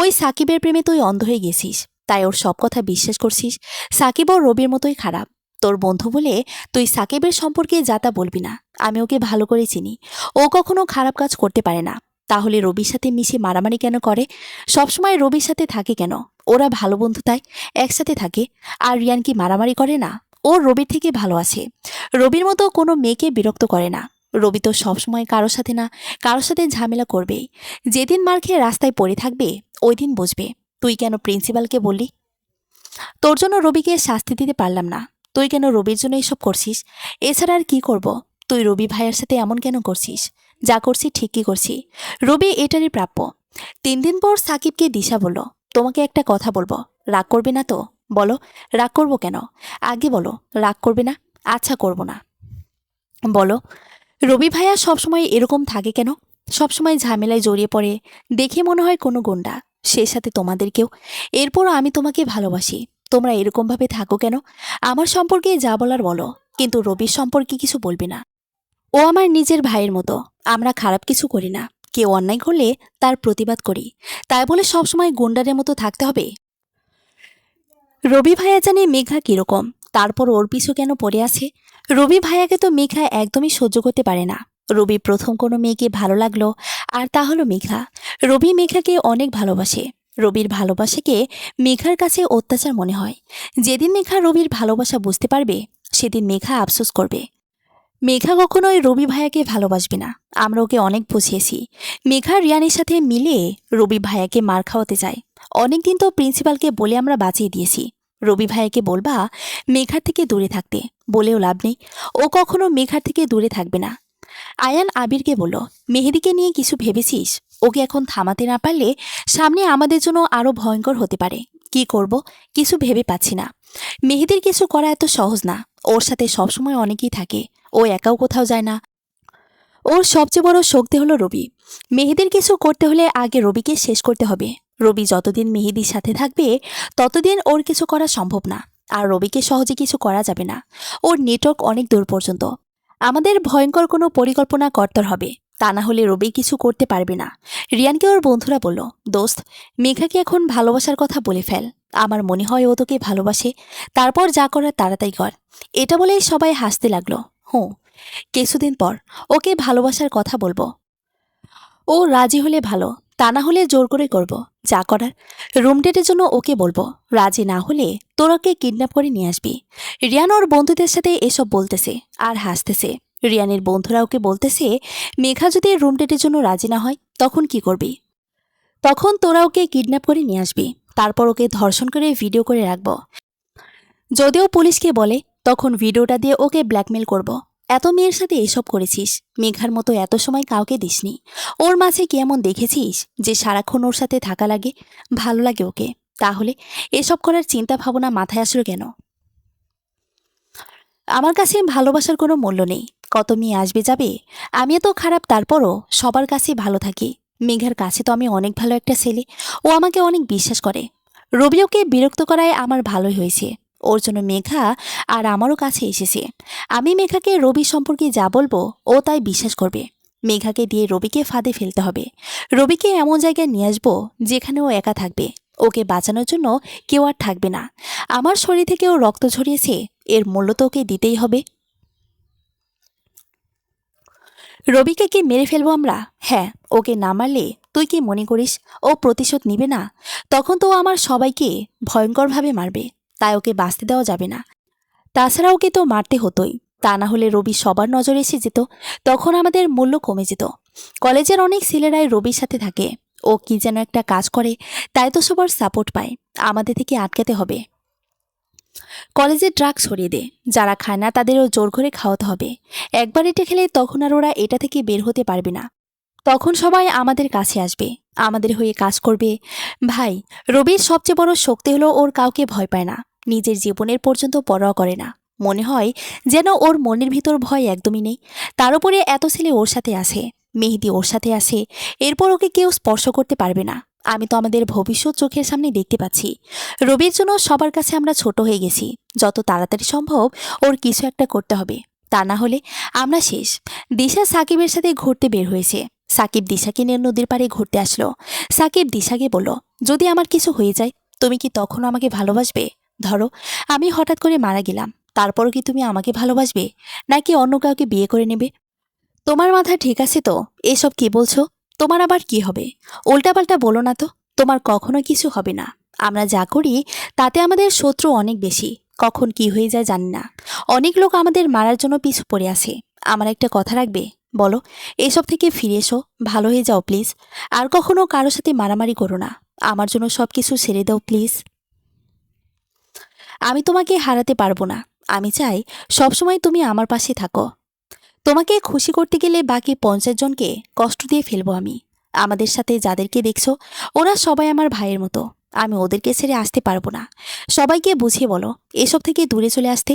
ওই সাকিবের প্রেমে তুই অন্ধ হয়ে গেছিস, তাই ওর সব কথা বিশ্বাস করছিস। সাকিবও রবির মতোই খারাপ। তোর বন্ধু বলে তুই সাকিবের সম্পর্কে যা তা বলবি না। আমি ওকে ভালো করে চিনি। ও কখনো খারাপ কাজ করতে পারে না। তাহলে রবির সাথে মিশে মারামারি কেন করে? সবসময় রবির সাথে থাকে কেন? ওরা ভালো বন্ধু তাই একসাথে থাকে। আর রিয়ান কি মারামারি করে না? ও রবির থেকে ভালো আছে। রবির মতো কোনো মেয়েকে বিরক্ত করে না। রবি তো সবসময় কারোর সাথে না কারোর সাথে ঝামেলা করবেই। যেদিন মার খেয়ে রাস্তায় পড়ে থাকবে ওই দিন বুঝবে। তুই কেন প্রিন্সিপালকে বললি? তোর জন্য রবিকে শাস্তি দিতে পারলাম না। তুই কেন রবির জন্য এসব করছিস? এছাড়া আর কি করব? তুই রবি ভাইয়ের সাথে এমন কেন করছিস? যা করছি ঠিকই করছি। রবি এটারই প্রাপ্য। 3 দিন পর সাকিবকে দিশা বলল, তোমাকে একটা কথা বলবো, রাগ করবে না তো? বলো, রাগ করবো কেন? আগে বলো, রাগ করবে না? আচ্ছা করব না। বলো, রবি ভাইয়া সবসময় এরকম থাকে কেন? সবসময় ঝামেলায় জড়িয়ে পড়ে। দেখে মনে হয় কোনো গুন্ডা। সে সাথে তোমাদেরকেও। এরপরও আমি তোমাকে ভালোবাসি। তোমরা এরকমভাবে থাকো কেন? আমার সম্পর্কে যা বলার বলো, কিন্তু রবির সম্পর্কে কিছু বলবে না। ও আমার নিজের ভাইয়ের মতো। আমরা খারাপ কিছু করি না। কেউ অন্যায় করলে তার প্রতিবাদ করি। তাই বলে সবসময় গুন্ডারের মতো থাকতে হবে? রবি ভাইয়া জানে মেঘা কিরকম, তারপর ওর পিছু কেন পড়ে আছে? রবি ভাইয়াকে তো মেঘা একদমই সহ্য করতে পারে না। রবি প্রথম কোনো মেয়েকে ভালো লাগলো, আর তা হলো মেঘা। রবি মেঘাকে অনেক ভালোবাসে। রবির ভালোবাসাকে মেঘার কাছে অত্যাচার মনে হয়। যেদিন মেঘা রবির ভালোবাসা বুঝতে পারবে সেদিন মেঘা আফসোস করবে। মেঘা কখনোই রবি ভাইয়াকে ভালোবাসবে না। আমরা ওকে অনেক বুঝিয়েছি। মেঘা রিয়ানের সাথে মিলে রবি ভাইয়াকে মার খাওয়াতে চায়। অনেকদিন তো প্রিন্সিপালকে বলে আমরা বাঁচিয়ে দিয়েছি। রবি ভাইয়াকে বলবা মেঘার থেকে দূরে থাকতে, বলেও লাভ নেই। ও কখনো মেঘার থেকে দূরে থাকবে না। আয়ান আবিরকে বলল, মেহেদিকে নিয়ে কিছু ভেবেছিস? ওকে এখন থামাতে না পারলে সামনে আমাদের জন্য আরো ভয়ঙ্কর হতে পারে। কি করব কিছু ভেবে পাচ্ছি না। মেহেদির কিছু করা এত সহজ না। ওর সাথে সবসময় অনেকেই থাকে। ও একাও কোথাও যায় না। ওর সবচেয়ে বড় শক্তি হলো রবি। মেহেদির কিছু করতে হলে আগে রবিকে শেষ করতে হবে। রবি যতদিন মেহেদির সাথে থাকবে ততদিন ওর কিছু করা সম্ভব না। আর রবিকে সহজে কিছু করা যাবে না। ওর নেটওয়ার্ক অনেক দূর পর্যন্ত। আমাদের ভয়ঙ্কর কোনো পরিকল্পনা করতে হবে, তা না হলে রবি কিছু করতে পারবে না। রিয়ানকে ওর বন্ধুরা বলল, দোস্ত, মেঘাকে এখন ভালোবাসার কথা বলে ফেল। আমার মনে হয় ও তোকে ভালোবাসে। তারপর যা করার তাড়াতাড়ি কর। এটা বলেই সবাই হাসতে লাগলো। হুঁ, কিছুদিন পর ওকে ভালোবাসার কথা বলবো। ও রাজি হলে ভালো, তা না হলে জোর করে করব। যা করার। রুম ডেটের জন্য ওকে বলবো। রাজি না হলে তোর ওকে কিডন্যাপ করে নিয়ে আসবি। রিয়ান ওর বন্ধুদের সাথে এসব বলতেছে আর হাসতেছে। রিয়ানের বন্ধুরা ওকে বলতেছে, মেঘা যদি রুম ডেটের জন্য রাজি না হয় তখন কি করবি? তখন তোরা ওকে কিডন্যাপ করে নিয়ে আসবি। তারপর ওকে ধর্ষণ করে ভিডিও করে রাখবো। যদিও পুলিশকে বলে তখন ভিডিওটা দিয়ে ওকে ব্ল্যাকমেল করব। এত মেয়ের সাথে এসব করেছিস, মেঘার মতো এত সময় কাউকে দিসনি। ওর মাঝে কি এমন দেখেছিস যে সারাক্ষণ ওর সাথে থাকা লাগে, ভালো লাগে ওকে? তাহলে এসব করার চিন্তা ভাবনা মাথায় আসলো কেন? আমার কাছে ভালোবাসার কোনো মূল্য নেই। কত মেয়ে আসবে যাবে, আমি এত খারাপ তারপরও সবার কাছেই ভালো থাকি। মেঘার কাছে তো আমি অনেক ভালো একটা ছেলে, ও আমাকে অনেক বিশ্বাস করে। রবি ওকে বিরক্ত করায় আমার ভালোই হয়েছে। ওর জন্য মেঘা আর আমারও কাছে এসেছে। আমি মেঘাকে রবি সম্পর্কে যা বলবো ও তাই বিশ্বাস করবে। মেঘাকে দিয়ে রবিকে ফাঁদে ফেলতে হবে। রবিকে এমন জায়গায় নিয়ে আসবো যেখানে ও একা থাকবে। ওকে বাঁচানোর জন্য কেউ আর থাকবে না। আমার শরীর থেকে ও রক্ত ঝরিয়েছে, এর মূল্য তো ওকে দিতেই হবে। রবিকে কি মেরে ফেলবো আমরা? হ্যাঁ, ওকে না মারলে তুই কি মনে করিস ও প্রতিশোধ নিবে না? তখন তো ও আমার সবাইকে ভয়ঙ্করভাবে মারবে। তাই ওকে বাঁচতে দেওয়া যাবে না। তাছাড়া ওকে তো মারতে হতোই। তা না হলে রবি সবার নজরে এসে যেত, তখন আমাদের মূল্য কমে যেত। কলেজের অনেক ছেলেরাই রবির সাথে থাকে। ও কি যেন একটা কাজ করে, তাই তো সবার সাপোর্ট পায়। আমাদের থেকে আটকাতে হবে। কলেজে ড্রাগস সরিয়ে দে। যারা খায় না তাদেরও জোর করে খাওয়াতে হবে। একবার এটা খেলে তখন আর ওরা এটা থেকে বের হতে পারবে না। তখন সবাই আমাদের কাছে আসবে, আমাদের হয়ে কাজ করবে। ভাই, রবির সবচেয়ে বড় শক্তি হলো ওর কাউকে ভয় পায় না, নিজের জীবনের পর্যন্ত পরোয়া করে না। মনে হয় যেন ওর মনের ভিতর ভয় একদমই নেই। তার উপরে এত ছেলে ওর সাথে আছে, মেহেদি ওর সাথে আছে, এরপর ওকে কেউ স্পর্শ করতে পারবে না। আমি তো আমাদের ভবিষ্যৎ চোখের সামনে দেখতে পাচ্ছি। রবির জন্য সবার কাছে আমরা ছোট হয়ে গেছি। যত তাড়াতাড়ি সম্ভব ওর কিছু একটা করতে হবে, তা না হলে আমরা শেষ। দিশা সাকিবের সাথে ঘুরতে বের হয়েছে। সাকিব দিশাকে নিয়ে নদীর পাড়ে ঘুরতে আসলো। সাকিব দিশাকে বলল, যদি আমার কিছু হয়ে যায় তুমি কি তখনও আমাকে ভালোবাসবে? ধরো আমি হঠাৎ করে মারা গেলাম, তারপরও কি তুমি আমাকে ভালোবাসবে, নাকি অন্য কাউকে বিয়ে করে নেবে? তোমার মাথা ঠিক আছে তো? এসব কি বলছো? তোমার আবার কি হবে? উল্টাপাল্টা বলো না তো। তোমার কখনো কিছু হবে না। আমরা যা করি তাতে আমাদের শত্রু অনেক বেশি। কখন কি হয়ে যায় জানি না। অনেক লোক আমাদের মারার জন্য পিছু পড়ে আছে। আমার একটা কথা রাখবে? বলো। এসব থেকে ফিরে এসো, ভালো হয়ে যাও প্লিজ। আর কখনো কারো সাথে মারামারি করো না। আমার জন্য সব কিছু ছেড়ে দাও প্লিজ। আমি তোমাকে হারাতে পারবো না। আমি চাই সবসময় তুমি আমার পাশে থাকো। তোমাকে খুশি করতে গেলে বাকি 50 জনকে কষ্ট দিয়ে ফেলবো আমি। আমাদের সাথে যাদেরকে দেখছো ওরা সবাই আমার ভাইয়ের মতো। আমি ওদেরকে ছেড়ে আসতে পারবো না। সবাইকে বুঝিয়ে বলো এসব থেকে দূরে চলে আসতে।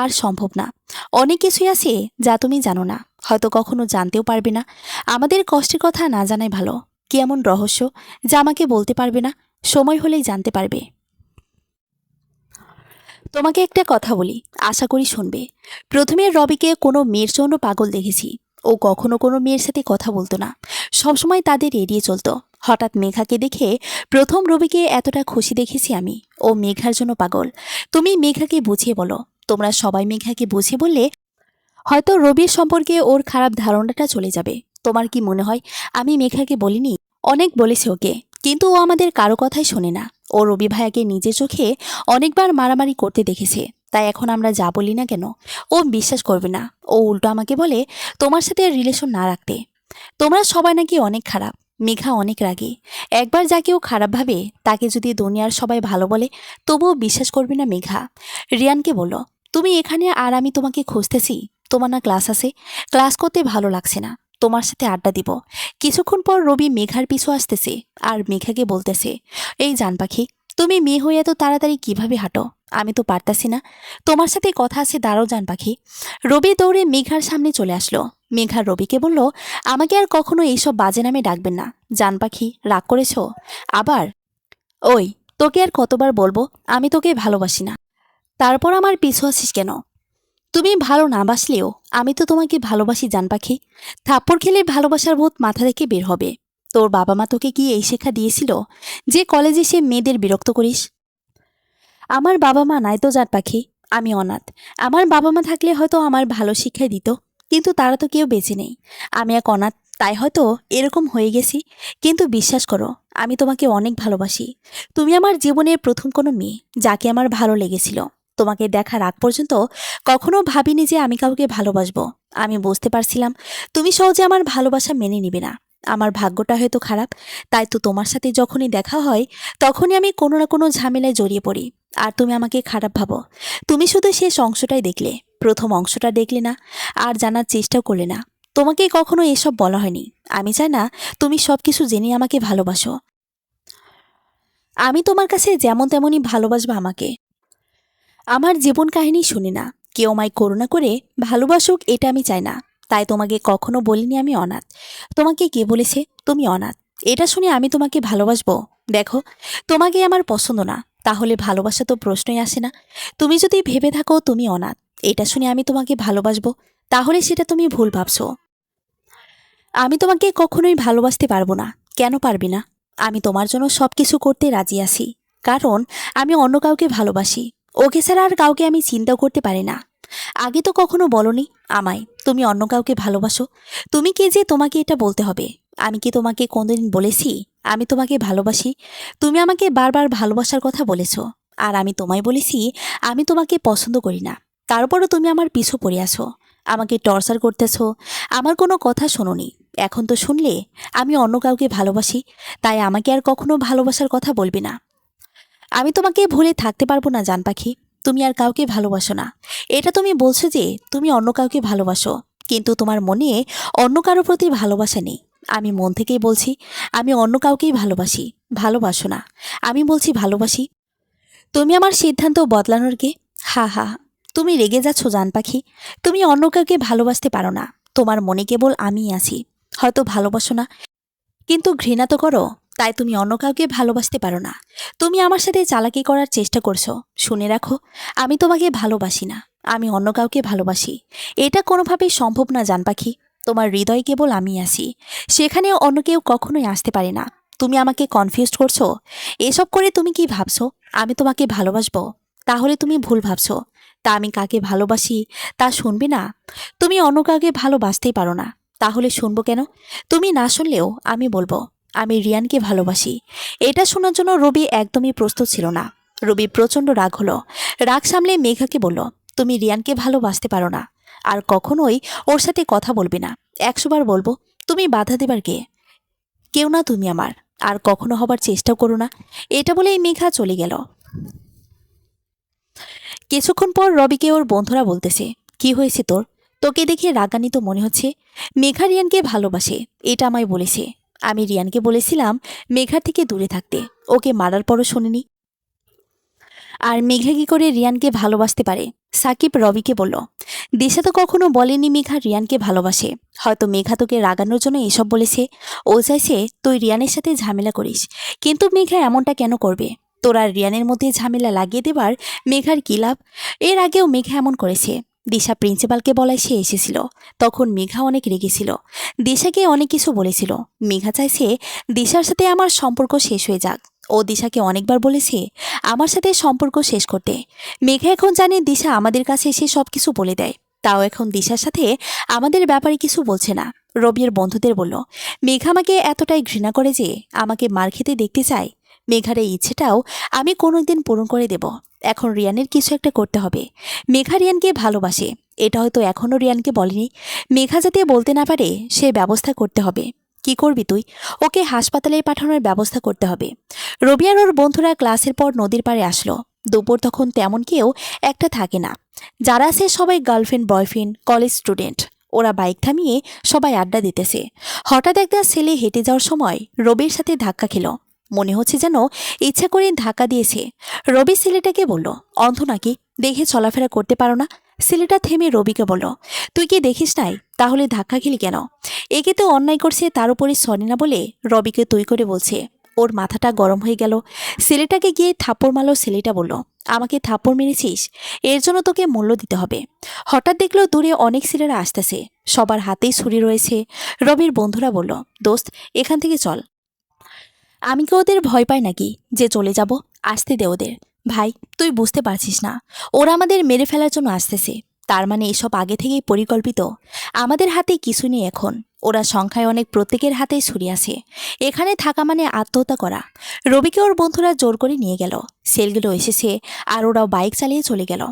আর সম্ভব না। অনেক কিছুই আছে যা তুমি জানো না, হয়তো কখনো জানতেও পারবে না। আমাদের কষ্টের কথা না জানাই ভালো। কি এমন রহস্য যা আমাকে বলতে পারবে না? সময় হলেই জানতে পারবে। তোমাকে একটা কথা বলি, আশা করি শুনবে। প্রথমে রবিকে কোনো মেয়ের জন্য পাগল দেখেছি। ও কখনো কোনো মেয়ের সাথে কথা বলতো না, সবসময় তাদের এড়িয়ে চলতো। হঠাৎ মেঘাকে দেখে প্রথম রবিকে এতটা খুশি দেখেছি আমি। ও মেঘার জন্য পাগল। তুমি মেঘাকে বুঝিয়ে বলো। তোমরা সবাই মেঘাকে বুঝিয়ে বললে হয়তো রবির সম্পর্কে ওর খারাপ ধারণাটা চলে যাবে। তোমার কি মনে হয় আমি মেঘাকে বলিনি? অনেক বলেছে ওকে, কিন্তু ও আমাদের কারো কথাই শোনে না। ও রবি ভাইয়াকে নিজের চোখে অনেকবার মারামারি করতে দেখেছে। তাই এখন আমরা যা বলি না কেন ও বিশ্বাস করবে না। ও উল্টো আমাকে বলে তোমার সাথে রিলেশন না রাখতে। তোমরা সবাই নাকি অনেক খারাপ। মেঘা অনেক রাগী। একবার যাকে ও খারাপ ভাবে তাকে যদি দুনিয়ার সবাই ভালো বলে তবুও বিশ্বাস করবে না মেঘা। রিয়ানকে বলল, তুমি এখানে আর আমি তোমাকে খুঁজতেছি। তোমার না ক্লাস আছে? ক্লাস করতে ভালো লাগছে না, তোমার সাথে আড্ডা দিব। কিছুক্ষণ পর রবি মেঘার পিছু আসতেছে আর মেঘাকে বলতেছে, এই জান পাখি, তুমি মেয়ে হয়ে এত তাড়াতাড়ি কিভাবে হাঁটো? আমি তো পারতাছি না। তোমার সাথে কথা আছে, দাঁড়াও জান পাখি। রবি দৌড়ে মেঘার সামনে চলে আসলো। মেঘা রবিকে বলল, আমাকে আর কখনো এইসব বাজে নামে ডাকবেন না। জান পাখি, রাগ করেছো আবার? ওই, তোকে আর কতবার বলবো আমি তোকে ভালোবাসি না? তারপর আমার পিছু আসিস কেন? তুমি ভালো না বাসলেও আমি তো তোমাকে ভালোবাসি জান পাখি। থাপ্পড় খেলে ভালোবাসার ভূত মাথা থেকে বের হবে। তোর বাবা মা তোকে কি এই শিক্ষা দিয়েছিল যে কলেজে সে মেয়েদের বিরক্ত করিস? আমার বাবা মা নাই তো জাত পাখি। আমি অনাথ। আমার বাবা মা থাকলে হয়তো আমার ভালো শিক্ষাই দিত, কিন্তু তারা তো কেউ বেঁচে নেই। আমি এক অনাথ, তাই হয়তো এরকম হয়ে গেছি। কিন্তু বিশ্বাস করো, আমি তোমাকে অনেক ভালোবাসি। তুমি আমার জীবনের প্রথম কোনো মেয়ে যাকে আমার ভালো লেগেছিল। তোমাকে দেখার আগ পর্যন্ত কখনো ভাবিনি যে আমি কাউকে ভালোবাসবো। আমি বুঝতে পারছিলাম তুমি সহজে আমার ভালোবাসা মেনে নিবে না। আমার ভাগ্যটা হয়তো খারাপ, তাই তো তোমার সাথে যখনই দেখা হয় তখনই আমি কোনো না কোনো ঝামেলায় জড়িয়ে পড়ি। আর তুমি আমাকে খারাপ ভাবো। তুমি শুধু শেষ অংশটাই দেখলে, প্রথম অংশটা দেখলে না, আর জানার চেষ্টাও করলে না। তোমাকে কখনো এসব বলা হয়নি। আমি চাই না তুমি সব কিছু জেনে আমাকে ভালোবাসো। আমি তোমার কাছে যেমন তেমনই ভালোবাসবা আমাকে। আমার জীবন কাহিনী শুনি না। কেউ আমায় করুণা করে ভালোবাসুক এটা আমি চাই না। তাই তোমাকে কখনো বলিনি আমি অনাথ। তোমাকে কে বলেছে তুমি অনাথ? এটা শুনে আমি তোমাকে ভালোবাসবো? দেখো, তোমাকে আমার পছন্দ না, তাহলে ভালোবাসা তো প্রশ্নই আসে না। তুমি যদি ভেবে থাকো তুমি অনাথ, এটা শুনে আমি তোমাকে ভালোবাসবো, তাহলে সেটা তুমি ভুল ভাবছো। আমি তোমাকে কখনোই ভালোবাসতে পারবো না। কেন পারবি না? আমি তোমার জন্য সবকিছু করতে রাজি আছি, কারণ আমি অন্য কাউকে ভালোবাসি। ওকে ছাড়া আর কাউকে আমি চিন্তা করতে পারি না। আগে তো কখনো বলনি আমায় তুমি অন্য কাউকে ভালোবাসো। তুমি কে যে তোমাকে এটা বলতে হবে? আমি কি তোমাকে কোনদিন বলেছি আমি তোমাকে ভালোবাসি? তুমি আমাকে বারবার ভালোবাসার কথা বলেছো, আর আমি তোমায় বলেছি আমি তোমাকে পছন্দ করি না। তারপরও তুমি আমার পিছু পড়ে আছো, আমাকে টর্চার করতেছো। আমার কোনো কথা শোনোনি, এখন তো শুনলে আমি অন্য কাউকে ভালোবাসি, তাই আমাকে আর কখনো ভালোবাসার কথা বলবি না। আমি তোমাকে ভুলে থাকতে পারবো না জান পাখি। তুমি আর কাউকে ভালোবাসো না, এটা তুমি বলছো যে তুমি অন্য কাউকে ভালোবাসো, কিন্তু তোমার মনে অন্য কারো প্রতি ভালোবাসা নেই। আমি মন থেকেই বলছি আমি অন্য কাউকেই ভালোবাসি। ভালোবাসো না, আমি বলছি ভালোবাসি। তুমি আমার সিদ্ধান্ত বদলানোর কে? হা হা, তুমি রেগে যাচ্ছ জান পাখি। তুমি অন্য কাউকে ভালোবাসতে পারো না। তোমার মনে কেবল আমিই আছি। হয়তো ভালোবাসো না, কিন্তু ঘৃণা তো করো। তাই তুমি অন্য কাউকে ভালোবাসতে পারো না। তুমি আমার সাথে চালাকি করার চেষ্টা করছো। শুনে রাখো, আমি তোমাকে ভালোবাসি না, আমি অন্য কাউকে ভালোবাসি। এটা কোনোভাবেই সম্ভব না জান পাখি। তোমার হৃদয়ে কেবল আমি আছি, সেখানে অন্য কেউ কখনোই আসতে পারে না। তুমি আমাকে কনফিউজ করছো। এসব করে তুমি কি ভাবছো আমি তোমাকে ভালোবাসবো? তাহলে তুমি ভুল ভাবছো। তা আমি কাকে ভালোবাসি তা শুনবে না? তুমি অন্য কাউকে ভালোবাসতেই পারো না, তাহলে শুনবো কেন? তুমি না শুনলেও আমি বলবো আমি রিয়ানকে ভালোবাসি। এটা শোনার জন্য রবি একদমই প্রস্তুত ছিল না। রবি প্রচণ্ড রাগ হলো। রাগ সামলে মেঘাকে বলল, তুমি রিয়ানকে ভালোবাসতে পারো না, আর কখনোই ওর সাথে কথা বলবে না। 100 বার বলবো, তুমি বাধা দেবার কে? কেউ না তুমি আমার, আর কখনো হবার চেষ্টা করো না। এটা বলেই মেঘা চলে গেল। কিছুক্ষণ পর রবিকে ওর বন্ধুরা বলতেছে, কি হয়েছে তোর? তোকে দেখে রাগান্বিত মনে হচ্ছে। মেঘা রিয়ানকে ভালোবাসে, এটা আমায় বলেছে। আমি রিয়ানকে বলেছিলাম মেঘার থেকে দূরে থাকতে, ওকে মারার পরও শোনেনি। আর মেঘা কি করে রিয়ানকে ভালোবাসতে পারে? সাকিব রবিকে বলল, দিশা তো কখনো বলেনি মেঘা রিয়ানকে ভালোবাসে। হয়তো মেঘা তোকে রাগানোর জন্য এসব বলেছে। ও চাইছে তুই রিয়ানের সাথে ঝামেলা করিস, কিন্তু মেঘা এমনটা কেন করবে? তোর আর রিয়ানের মধ্যে ঝামেলা লাগিয়ে দেবার মেঘার কি লাভ? এর আগেও মেঘা এমন করেছে। দিশা প্রিন্সিপালকে বলায় সে এসেছিল, তখন মেঘা অনেক রেগেছিল। দিশাকে অনেক কিছু বলেছিল। মেঘা চাইছে দিশার সাথে আমার সম্পর্ক শেষ হয়ে যাক। ও দিশাকে অনেকবার বলেছে আমার সাথে সম্পর্ক শেষ করতে। মেঘা এখন জানে দিশা আমাদের কাছে এসে সবকিছু বলে দেয়, তাও এখন দিশার সাথে আমাদের ব্যাপারে কিছু বলছে না। রবির বন্ধুদের বলল, মেঘা আমাকে এতটাই ঘৃণা করে যে আমাকে মার খেতে দেখতে চায়। মেঘার এই ইচ্ছেটাও আমি কোনোদিন পূরণ করে দেব। এখন রিয়ানের কিছু একটা করতে হবে। মেঘা রিয়ানকে ভালোবাসে, এটা হয়তো এখনও রিয়ানকে বলেনি। মেঘা যাতে বলতে না পারে সে ব্যবস্থা করতে হবে। কি করবি তুই? ওকে হাসপাতালে পাঠানোর ব্যবস্থা করতে হবে। রবি আর ওর বন্ধুরা ক্লাসের পর নদীর পাড়ে আসলো। দুপুর তখন তেমন কেউ একটা থাকে না। যারা আছে সবাই গার্লফ্রেন্ড বয়ফ্রেন্ড কলেজ স্টুডেন্ট। ওরা বাইক থামিয়ে সবাই আড্ডা দিতেছে। হঠাৎ একটা ছেলে হেঁটে যাওয়ার সময় রবির সাথে ধাক্কা খেল। মনে হচ্ছে যেন ইচ্ছা করে ধাক্কা দিয়েছে। রবি ছেলেটাকে বলল, অন্ধ নাকি, দেখে চলাফেরা করতে পারো না? ছেলেটা থেমে রবিকে বলল, তুই কি দেখিস নাই? তাহলে ধাক্কা খেলি কেন? একে তো অন্যায় করছে, তার উপরে সরি না বলে রবিকে তুই করে বলছে। ওর মাথাটা গরম হয়ে গেল। ছেলেটাকে গিয়ে থাপ্পড় মারল। ছেলেটা বলল, আমাকে থাপ্পড় মেরেছিস, এর জন্য তোকে মূল্য দিতে হবে। হঠাৎ দেখলো দূরে অনেক ছেলেরা আসতেছে, সবার হাতেই ছুরি রয়েছে। রবির বন্ধুরা বলল, দোস্ত এখান থেকে চল। আমি কি ওদের ভয় পাই নাকি যে চলে যাব? আসতে দে ওদের। ভাই তুই বুঝতে পারছিস না, ওরা আমাদের মেরে ফেলার জন্য আসতেছে। তার মানে এসব আগে থেকেই পরিকল্পিত। আমাদের হাতে কিছু নেই এখন। ওরা সংখ্যায় অনেক, প্রত্যেকের হাতেই ছুরি আছে। এখানে থাকা মানে আত্মহত্যা করা। রবিকে ওর বন্ধুরা জোর করে নিয়ে গেল। সেলগুলো এসেছে আর ওরাও বাইক চালিয়ে চলে গেল।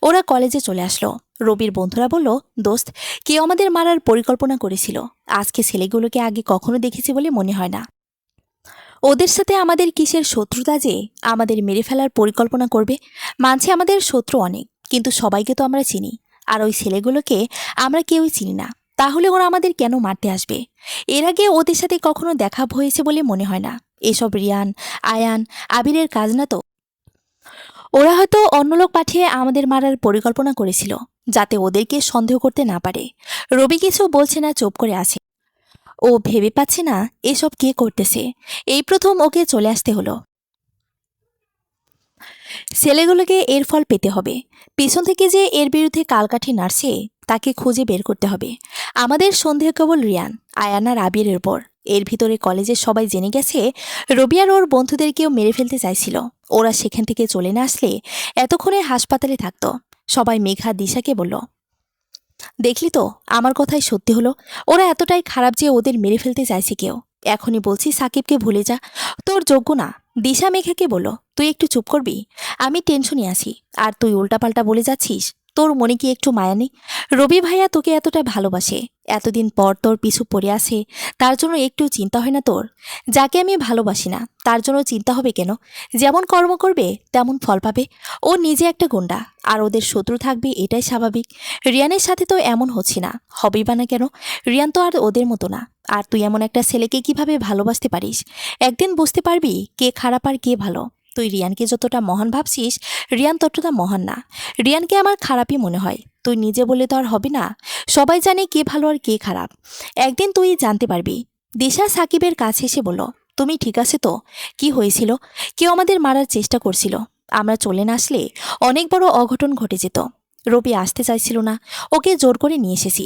ওরা কলেজে চলে আসলো। রবির বন্ধুরা বলল, দোস্ত, কেউ আমাদের মারার পরিকল্পনা করেছিল। আজকে ছেলেগুলোকে আগে কখনো দেখেছি বলে মনে হয় না। ওদের সাথে আমাদের কিসের শত্রুতা যে আমাদের মেরে ফেলার পরিকল্পনা করবে? মানছে আমাদের শত্রু অনেক, কিন্তু সবাইকে তো আমরা চিনি। আর ওই ছেলেগুলোকে আমরা কেউই চিনি না। তাহলে ওরা আমাদের কেন মারতে আসবে? এর আগে ওদের সাথে কখনো দেখা হয়েছে বলে মনে হয় না। এসব রিয়ান, আয়ান, আবিরের কাজ না তো। ওরা হয়তো অন্য লোক পাঠিয়ে আমাদের মারার পরিকল্পনা করেছিল, যাতে ওদেরকে সন্দেহ করতে না পারে। রবি কিছু বলছে না, চুপ করে আছে। ও ভেবে পাচ্ছে না এসব কে করতেছে। এই প্রথম ওকে চলে আসতে হলো। ছেলেগুলোকে এর ফল পেতে হবে। পিছন থেকে যে এর বিরুদ্ধে কালকাঠি নাড়ছে তাকে খুঁজে বের করতে হবে। আমাদের সন্দেহ কেবল রিয়ান, আয়ান আর আবিরের উপর। এর ভিতরে কলেজের সবাই জেনে গেছে রবি আর ওর বন্ধুদেরকেও মেরে ফেলতে চাইছিল। ওরা সেখান থেকে চলে না আসলে এতক্ষণে হাসপাতালে থাকতো। সবাই মেঘা দিশাকে বলল, দেখলি তো, আমার কথাই সত্যি হলো। ওরা এতটাই খারাপ যে ওদের মেরে ফেলতে চাইছে কেউ। এখনই বলছি সাকিবকে ভুলে যা, তোর যোগ্য না। দিশা মেঘাকে বলল, তুই একটু চুপ করবি? আমি টেনশনে আছি আর তুই উল্টাপাল্টা বলে যাচ্ছিস। তোর মনে কি একটু মায়া নেই? রবি ভাইয়া তোকে এতটা ভালোবাসে, এতদিন পর তোর পিছু পড়ে আছে, তার জন্য একটু চিন্তা হয় না তোর? যাকে আমি ভালোবাসি না তার জন্য চিন্তা হবে কেন? যেমন কর্ম করবে তেমন ফল পাবে। ও নিজে একটা গুন্ডা, আর ওদের শত্রু থাকবে, এটাই স্বাভাবিক। রিয়ানের সাথে তো এমন হচ্ছে না, হবেই বা না কেন? রিয়ান তো আর ওদের মতো না। আর তুই এমন একটা ছেলেকে কিভাবে ভালোবাসতে পারিস? একদিন বুঝতে পারবি কে খারাপ আর কে ভালো। তুই রিয়ানকে যতটা মহান ভাবছিস, রিয়ান ততটা মহান না। রিয়ানকে আমার খারাপই মনে হয়। তুই নিজে বলে তো আর হবে না। সবাই জানে কে ভালো আর কে খারাপ। একদিন তুই জানতে পারবি। দিশা সাকিবের কাছে এসে বলল, তুমি ঠিক আছে তো? কি হয়েছিল? কেউ আমাদের মারার চেষ্টা করছিল। আমরা চলে না আসলে অনেক বড় অঘটন ঘটে যেত। রবি আসতে চাইছিল না, ওকে জোর করে নিয়ে এসেছি।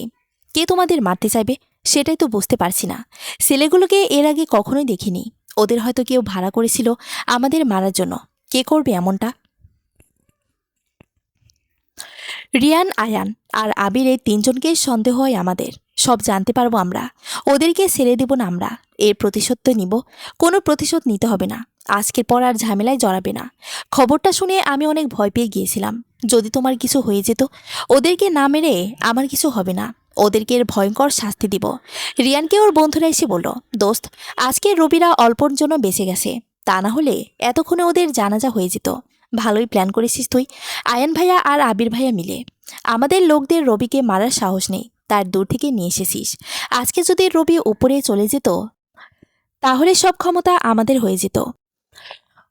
কে তোমাদের মারতে চাইবে সেটাই তো বুঝতে পারছি না। ছেলেগুলোকে এর আগে কখনোই দেখিনি। ওদের হয়তো কেউ ভাড়া করেছিল আমাদের মারার জন্য। কে করবে এমনটা? রিয়ান, আয়ান আর আবির, এই তিনজনকেই সন্দেহ হয় আমাদের। সব জানতে পারবো আমরা। ওদেরকে ছেড়ে দেব না আমরা। এর প্রতিশোধ তো নিব। কোনো প্রতিশোধ নিতে হবে না। আজকের পর আর ঝামেলায় জড়াবে না। খবরটা শুনে আমি অনেক ভয় পেয়ে গিয়েছিলাম। যদি তোমার কিছু হয়ে যেত, ওদেরকে না মেরে আমার কিছু হবে না। ওদেরকে এর ভয়ঙ্কর শাস্তি দিব। রিয়ানকে ওর বন্ধুরা এসে বলল, দোস্ত, আজকে রবিরা অল্পর জন্য বেঁচে গেছে। তা না হলে এতক্ষণে ওদের জানাজা হয়ে যেত। ভালোই প্ল্যান করেছিস তুই, আয়ান ভাইয়া আর আবির ভাইয়া মিলে। আমাদের লোকদের রবিকে মারার সাহস নেই, তার দূর থেকে নিয়ে এসেছিস। আজকে যদি রবি উপরে চলে যেত, তাহলে সব ক্ষমতা আমাদের হয়ে যেত।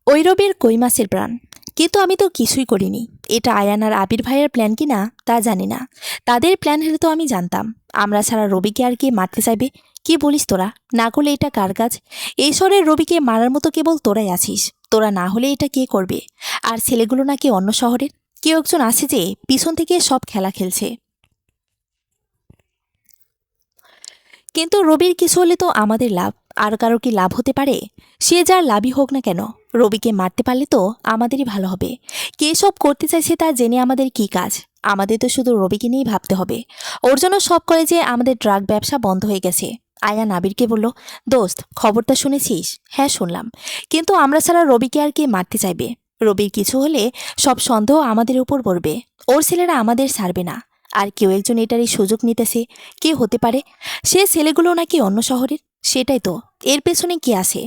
ওই রবির কই মাছের প্রাণ। কিন্তু আমি তো কিছুই করিনি। এটা আয়ান আর আবির ভাইয়ের প্ল্যান কি না তা জানি না। তাদের প্ল্যান হলে তো আমি জানতাম। আমরা ছাড়া রবিকে আর কে মারতে চাইবে? কি বলিস তোরা? না করলে এটা কার কাজ? এই শহরের রবিকে মারার মতো কেবল তোরাই আছিস। তোরা না হলে এটা কে করবে? আর ছেলেগুলো নাকি অন্য শহরের। কেউ একজন আছে যে পিছন থেকে সব খেলা খেলছে। কিন্তু রবির কিছু হলে তো আমাদের লাভ। আর কারো কি লাভ হতে পারে? সে যার লাভই হোক না কেন, রবিকে মারতে পারলে তো আমাদেরই ভালো হবে। কে সব করতে চাইছে তা জেনে আমাদের কি কাজ? আমাদের তো শুধু রবিকে নিয়েই ভাবতে হবে। ওর জন্য সব কলেজে আমাদের ড্রাগ ব্যবসা বন্ধ হয়ে গেছে। আয়া নাবিরকে বলল, দোস্ত, খবরটা শুনেছিস? হ্যাঁ, শুনলাম। কিন্তু আমরা ছাড়া রবিকে আর কে মারতে চাইবে? রবির কিছু হলে সব সন্দেহ আমাদের উপর পড়বে। ওর ছেলেরা আমাদের ছাড়বে না। আর কেউ একজন এটারই সুযোগ নিতেছে। কে হতে পারে? সে ছেলেগুলো নাকি অন্য শহরের। সেটাই তো। এর পেছনে কি আছে?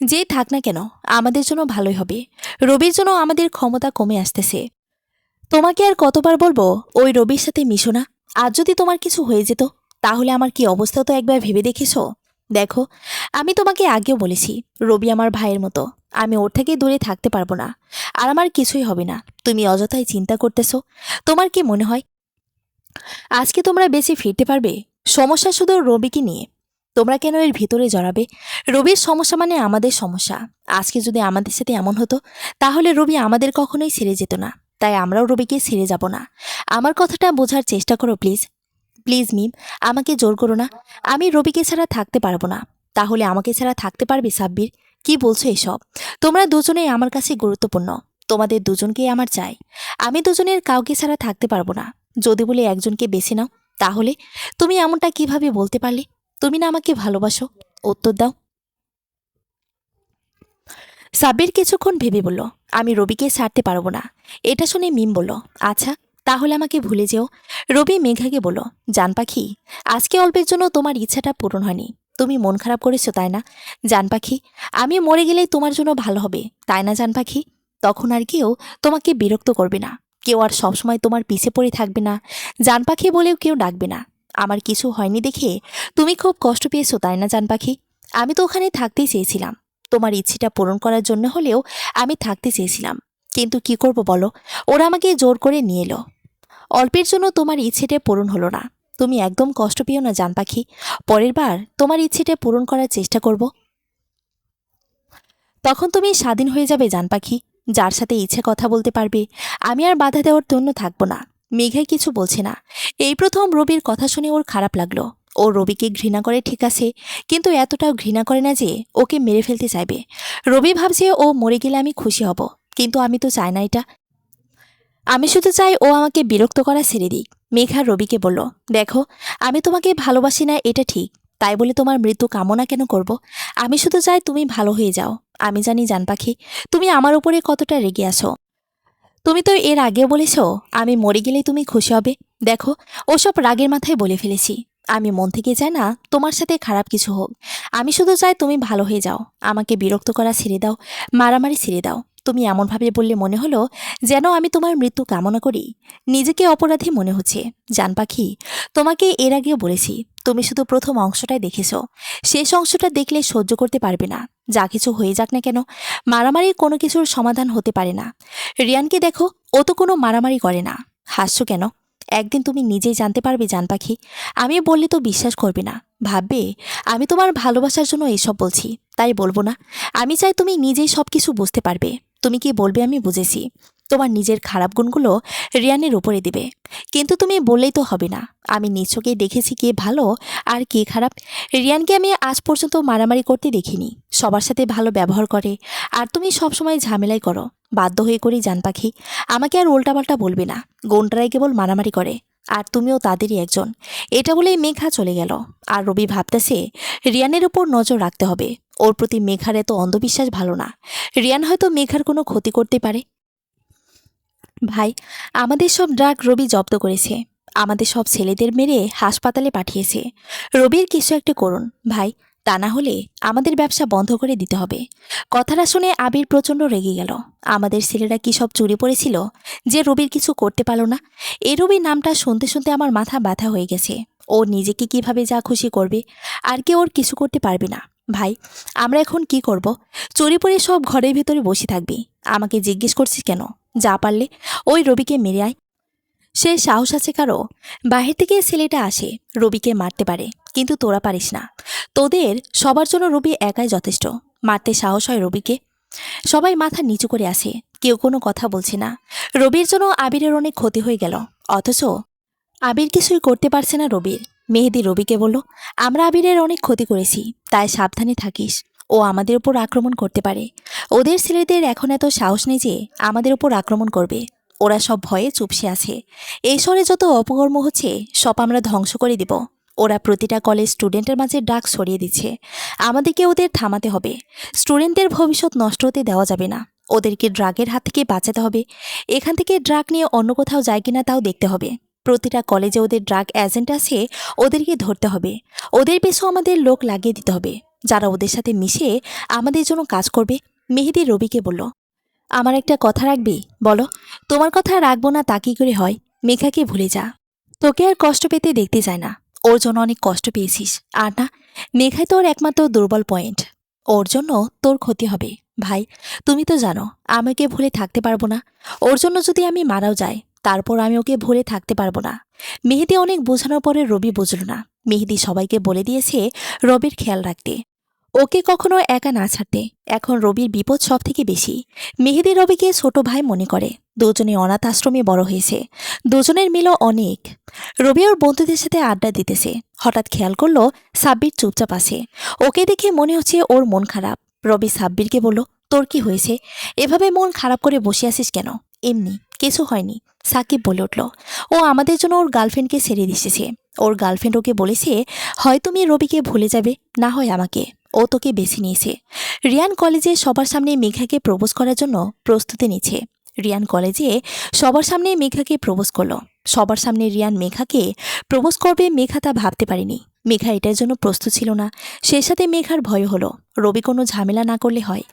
যেই থাক না কেন, আমাদের জন্য ভালোই হবে। রবির জন্য আমাদের ক্ষমতা কমে আসতেছে। তোমাকে আর কতবার বলবো ওই রবির সাথে মিশো না? আজ যদি তোমার কিছু হয়ে যেত, তাহলে আমার কি অবস্থা তো একবার ভেবে দেখেছো? দেখো, আমি তোমাকে আগেও বলেছি, রবি আমার ভাইয়ের মতো। আমি ওর থেকে দূরে থাকতে পারবো না। আর আমার কিছুই হবে না। তুমি অযথাই চিন্তা করতেছো। তোমার কি মনে হয় আজকে তোমরা বেঁচে ফিরতে পারবে? সমস্যা শুধু রবিকে নিয়ে। তোমরা কেন এর ভিতরে জড়াবে? রবির সমস্যা মানে আমাদের সমস্যা। আজকে যদি আমাদের সাথে এমন হতো, তাহলে রবি আমাদের কখনোই ছেড়ে যেত না। তাই আমরাও রবিকে ছেড়ে যাব না। আমার কথাটা বোঝার চেষ্টা করো প্লিজ। প্লিজ মিম, আমাকে জোর করো না। আমি রবিকে ছাড়া থাকতে পারবো না। তাহলে আমাকে ছাড়া থাকতে পারবে সাব্বির? কি বলছো এসব? তোমরা দুজনেই আমার কাছে গুরুত্বপূর্ণ। তোমাদের দুজনকেই আমার চাই। আমি দুজনের কাউকে ছাড়া থাকতে পারবো না। যদি বলে একজনকে বেছে নাও, তাহলে তুমি এমনটা কিভাবে বলতে পারলে? তুমি না আমাকে ভালোবাসো? উত্তর দাও। সাব্বির কিছুক্ষণ ভেবে বলল, আমি রবিকে ছাড়তে পারবো না। এটা শুনে মিম বলল, আচ্ছা তাহলে আমাকে ভুলে যেও। রবি মেঘাকে বলল, জান পাখি, আজকে অল্পের জন্য তোমার ইচ্ছাটা পূরণ হয়নি। তুমি মন খারাপ করেছো তাই না? জান পাখি, আমি মরে গেলেই তোমার জন্য ভালো হবে, তাই না জান পাখি? তখন আর কেউ তোমাকে বিরক্ত করবে না, কেউ আর সবসময় তোমার পিছে পড়ে থাকবে না, জান পাখি বলেও কেউ ডাকবে না। আমার কিছু হয়নি দেখে তুমি খুব কষ্ট পেয়েছো তাই না জান পাখি? আমি তো ওখানে থাকতেই চেয়েছিলাম, তোমার ইচ্ছেটা পূরণ করার জন্য হলেও আমি থাকতে চেয়েছিলাম, কিন্তু কি করব বলো, ওরা আমাকে জোর করে নিয়ে এলো। অল্পের জন্য তোমার ইচ্ছেটা পূরণ হলো না। তুমি একদম কষ্ট পেও না জান পাখি, পরের বার তোমার ইচ্ছেটা পূরণ করার চেষ্টা করব। তখন তুমি স্বাধীন হয়ে যাবে জান পাখি, যার সাথে ইচ্ছে কথা বলতে পারবে। আমি আর বাধা দেওয়ার জন্য থাকবো না। মেঘাই কিছু বলছে না। এই প্রথম রবির কথা শুনে ওর খারাপ লাগলো। ও রবিকে ঘৃণা করে ঠিক আছে, কিন্তু এতটাও ঘৃণা করে না যে ওকে মেরে ফেলতে চাইবে। রবি ভাবছে ও মরে গেলে আমি খুশি হব, কিন্তু আমি তো চাই না এটা। আমি শুধু চাই ও আমাকে বিরক্ত করা ছেড়ে দিক। মেঘা রবিকে বলল, দেখো, আমি তোমাকে ভালোবাসি না এটা ঠিক, তাই বলে তোমার মৃত্যু কামনা কেন করব? আমি শুধু চাই তুমি ভালো হয়ে যাও। আমি জানি জান পাখি, তুমি আমার উপরে কতটা রেগে আছো। তুমি তো এর আগেও বলেছ আমি মরে গেলেই তুমি খুশি হবে। দেখো, ওসব রাগের মাথায় বলে ফেলেছি। আমি মন থেকে চাই না তোমার সাথে খারাপ কিছু হোক। আমি শুধু চাই তুমি ভালো হয়ে যাও। আমাকে বিরক্ত করা ছেড়ে দাও, মারামারি ছেড়ে দাও। তুমি এমনভাবে বললে মনে হলো যেন আমি তোমার মৃত্যু কামনা করি। নিজেকে অপরাধী মনে হচ্ছে। জান পাখি, তোমাকে এর আগেও বলেছি, তুমি শুধু প্রথম অংশটাই দেখেছো, শেষ অংশটা দেখলে সহ্য করতে পারবে না। যা কিছু হয়ে যাক না কেন, মারামারি কোনো কিছুর সমাধান হতে পারে না। রিয়ানকে দেখো, ও তো কোনো মারামারি করে না। হাসছো কেন? একদিন তুমি নিজেই জানতে পারবে জান পাখি। আমি বললে তো বিশ্বাস করবে না, ভাববে আমি তোমার ভালোবাসার জন্য এসব বলছি, তাই বলবো না। আমি চাই তুমি নিজেই সব কিছু বুঝতে পারবে। তুমি কি বলবে আমি বুঝেছি। তোমার নিজের খারাপ গুণগুলো রিয়ানের উপরে দিবে, কিন্তু তুমি বললেই তো হবে না। আমি নিজ চোখেই দেখেছি কে ভালো আর কে খারাপ। রিয়ানকে আমি আজ পর্যন্ত মারামারি করতে দেখিনি, সবার সাথে ভালো ব্যবহার করে। আর তুমি সবসময় ঝামেলাই করো, বাধ্য হয়ে করি জান পাখি। আমাকে আর উল্টাপাল্টা বলবে না। গোন্ডারাই কেবল মারামারি করে, আর তুমিও তাদেরই একজন। এটা বলেই মেঘা চলে গেল। আর রবি ভাবতেছে রিয়ানের উপর নজর রাখতে হবে। ওর প্রতি মেঘার এত অন্ধবিশ্বাস ভালো না। রিয়ান হয়তো মেঘার কোনো ক্ষতি করতে পারে। ভাই, আমাদের সব ড্রাগ রবি জব্দ করেছে। আমাদের সব ছেলেদের মেরে হাসপাতালে পাঠিয়েছে। রবির কিছু একটা করুন ভাই, তা না হলে আমাদের ব্যবসা বন্ধ করে দিতে হবে। কথাটা শুনে আবির প্রচণ্ড রেগে গেল। আমাদের ছেলেরা কি সব চুরি পড়েছিল যে রবির কিছু করতে পারলো না? এই রবির নামটা শুনতে শুনতে আমার মাথা ব্যথা হয়ে গেছে। ও নিজেকে কিভাবে যা খুশি করবে, আর কেউ ওর কিছু করতে পারবে না। ভাই, আমরা এখন কি করব? চুরি পড়ে সব ঘরের ভিতরে বসে থাকবি? আমাকে জিজ্ঞেস করছিস কেন? যা পারলে ওই রবিকে মেরে আয়। সে সাহস আছে কারো? বাহির থেকে ছেলেটা আসে, রবিকে মারতে পারে, কিন্তু তোরা পারিস না। তোদের সবার জন্য রবি একাই যথেষ্ট। মারতে সাহস হয় রবিকে? সবাই মাথা নিচু করে আসে, কেউ কোনো কথা বলছে না। রবির জন্য আবিরের অনেক ক্ষতি হয়ে গেল, অথচ আবির কিছুই করতে পারছে না রবির। মেহেদি রবিকে বলল, আমরা আবিরের অনেক ক্ষতি করেছি, তাই সাবধানে থাকিস। ও আমাদের উপর আক্রমণ করতে পারে। ওদের ছেলেদের এখন এত সাহস নেই যে আমাদের উপর আক্রমণ করবে। ওরা সব ভয়ে চুপসে আছে। এই শহরে যত অপকর্ম হচ্ছে সব আমরা ধ্বংস করে দিব। ওরা প্রতিটা কলেজ স্টুডেন্টের মাঝে ড্রাগ ছড়িয়ে দিচ্ছে। আমাদেরকে ওদের থামাতে হবে। স্টুডেন্টদের ভবিষ্যৎ নষ্ট হতে দেওয়া যাবে না। ওদেরকে ড্রাগের হাত থেকে বাঁচাতে হবে। এখান থেকে ড্রাগ নিয়ে অন্য কোথাও যায় কিনা তাও দেখতে হবে। প্রতিটা কলেজে ওদের ড্রাগ এজেন্ট আছে, ওদেরকে ধরতে হবে। ওদের পেছু আমাদের লোক লাগিয়ে দিতে হবে, যারা ওদের সাথে মিশে আমাদের জন্য কাজ করবে। মেহেদি রবিকে বলল, আমার একটা কথা রাখবি? বলো। তোমার কথা রাখবো না তা কি করে হয়? মেঘাকে ভুলে যা। তোকে আর কষ্ট পেতে দেখতে চায় না। ওর জন্য অনেক কষ্ট পেয়েছিস। আর না, মেঘাই তোর একমাত্র দুর্বল পয়েন্ট। ওর জন্য তোর ক্ষতি হবে। ভাই, তুমি তো জানো আমাকে ভুলে থাকতে পারবো না। ওর জন্য যদি আমি মারাও যাই, তারপর আমি ওকে ভুলে থাকতে পারবো না। মেহেদি অনেক বোঝানোর পরে রবি বুঝল না। মেহেদি সবাইকে বলে দিয়েছে রবির খেয়াল রাখতে, ওকে কখনো একা না ছাড়তে। এখন রবির বিপদ সব থেকে বেশি। মেহেদি রবিকে ছোট ভাই মনে করে। দুজনে অনাথ আশ্রমে বড় হয়েছে। দুজনের মিলও অনেক। রবি ওর বন্ধুদের সাথে আড্ডা দিতেছে। হঠাৎ খেয়াল করলো সাব্বির চুপচাপ আছে। ওকে দেখে মনে হচ্ছে ওর মন খারাপ। রবি সাব্বিরকে বলল, তোর কি হয়েছে? এভাবে মন খারাপ করে বসে আছিস কেন? এমনি, কিছু হয়নি। সাকিব বলে উঠল, ও আমাদের জন্য ওর গার্লফ্রেন্ডকে ছেড়ে দিয়েছে। ওর গার্লফ্রেন্ড ওকে বলেছে, হয় তুমি রবিকে ভুলে যাবে, না হয় আমাকে। ও তোকে বেছে নিয়েছে। রিয়ান কলেজে সবার সামনে মেঘাকে প্রপোজ করার জন্য প্রস্তুতি নিচ্ছে। রিয়ান কলেজে সবার সামনে মেঘাকে প্রপোজ করলো। সবার সামনে রিয়ান মেঘাকে প্রপোজ করবে, মেঘা তা ভাবতে পারেনি। মেঘা এটার জন্য প্রস্তুত ছিল না। সেই সাথে মেঘার ভয় হলো, রবি কোনো ঝামেলা না করলে হয়।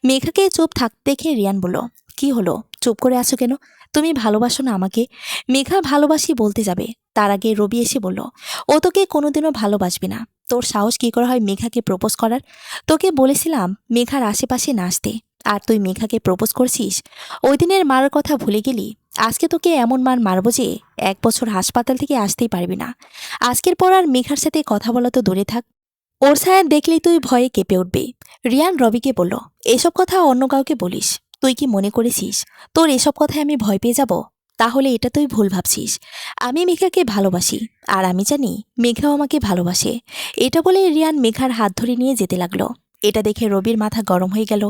মেঘাকে চুপ থাকতে দেখে রিয়ান বলল, কি হলো, চুপ করে আছো কেন? তুমি ভালোবাসো না আমাকে? মেঘা ভালোবাসি বলতে যাবে, তার আগে রবি এসে বলল, ও তোকে কোনোদিনও ভালোবাসবে না। তোর সাহস কি করে হয় মেঘাকে প্রপোজ করার? তোকে বলেছিলাম মেঘার আশেপাশে না আসতে, আর তুই মেঘাকে প্রপোজ করছিস। ওই দিনের মারার কথা ভুলে গেলি? আজকে তোকে এমন মার মারবো যে 1 বছর হাসপাতাল থেকে আসতেই পারবি না। আজকের পর আর মেঘার সাথে কথা বলা তো দূরে থাক, ওর ছায়া দেখলেই তুই ভয়ে কেঁপে উঠবি। রিয়ান রবিকে বলল, এসব কথা অন্য কাউকে বলিস? তুই কি মনে করেছিস তোর এসব কথায় আমি ভয় পেয়ে যাব? তাহলে এটা তুই ভুল ভাবছিস। আমি মেঘাকে ভালোবাসি, আর আমি জানি মেঘাও আমাকে ভালোবাসে। এটা বলে রিয়ান মেঘার হাত ধরে নিয়ে যেতে লাগলো। এটা দেখে রবির মাথা গরম হয়ে গেল।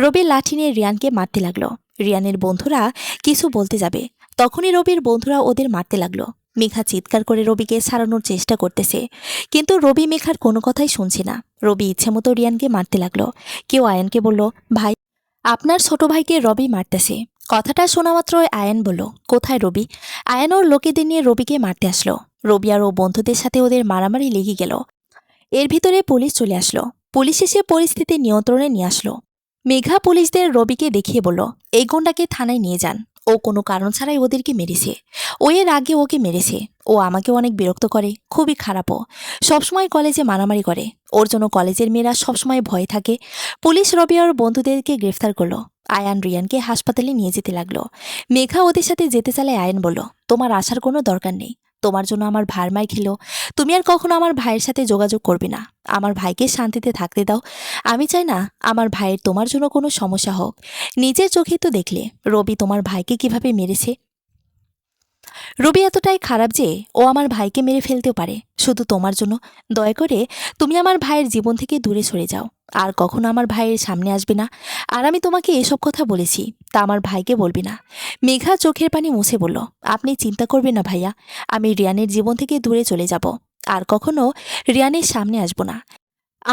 রবির লাঠি নিয়ে রিয়ানকে মারতে লাগলো। রিয়ানের বন্ধুরা কিছু বলতে যাবে, তখনই রবির বন্ধুরা ওদের মারতে লাগলো। মেঘা চিৎকার করে রবিকে ছাড়ানোর চেষ্টা করতেছে, কিন্তু রবি মেঘার কোনো কথাই শুনছে না। রবি ইচ্ছেমতো রিয়ানকে মারতে লাগলো। কেউ আয়ানকে বলল, ভাই, আপনার ছোট ভাইকে রবি মারতেছে। কথাটা শোনা মাত্রই আয়ান বলল, কোথায় রবি? আয়ান ওর লোকেদের নিয়ে রবিকে মারতে আসলো। রবি আর ও বন্ধুদের সাথে ওদের মারামারি লেগে গেল। এর ভিতরে পুলিশ চলে আসলো। পুলিশ এসে পরিস্থিতি নিয়ন্ত্রণে নিয়ে আসলো। মেঘা পুলিশদের রবিকে দেখিয়ে বলল, এই গুন্ডাকে থানায় নিয়ে যান। ও কোনো কারণ ছাড়াই ওদেরকে মেরেছে। ও এর আগে ওকে মেরেছে। ও আমাকে অনেক বিরক্ত করে, খুবই খারাপও। সবসময় কলেজে মারামারি করে। ওর জন্য কলেজের মেয়েরা সবসময় ভয়ে থাকে। পুলিশ রবি আর বন্ধুদেরকে গ্রেফতার করলো। আয়ান রিয়ানকে হাসপাতালে নিয়ে যেতে লাগলো। মেঘা ওদের সাথে যেতে চাইলে আয়ান বলল, তোমার আসার কোনো দরকার নেই। তোমার জন্য আমার ভার মাই খেলো। তুমি আর কখনো আমার ভাইয়ের সাথে যোগাযোগ করবে না। আমার ভাইকে শান্তিতে থাকতে দাও। আমি চাই না আমার ভাইয়ের তোমার জন্য কোনো সমস্যা হোক। নিজের চোখেই তো দেখলে রবি তোমার ভাইকে কিভাবে মেরেছে। রবি এতটাই খারাপ যে ও আমার ভাইকে মেরে ফেলতেও পারে, শুধু তোমার জন্য। দয়া করে তুমি আমার ভাইয়ের জীবন থেকে দূরে সরে যাও। আর কখনো আমার ভাইয়ের সামনে আসবে না। আর আমি তোমাকে এসব কথা বলেছি, তা আমার ভাইকে বলবি না। মেঘা চোখের পানি মুছে বলল, আপনি চিন্তা করবেন না ভাইয়া। আমি রিয়ানের জীবন থেকে দূরে চলে যাব। আর কখনো রিয়ানের সামনে আসব না।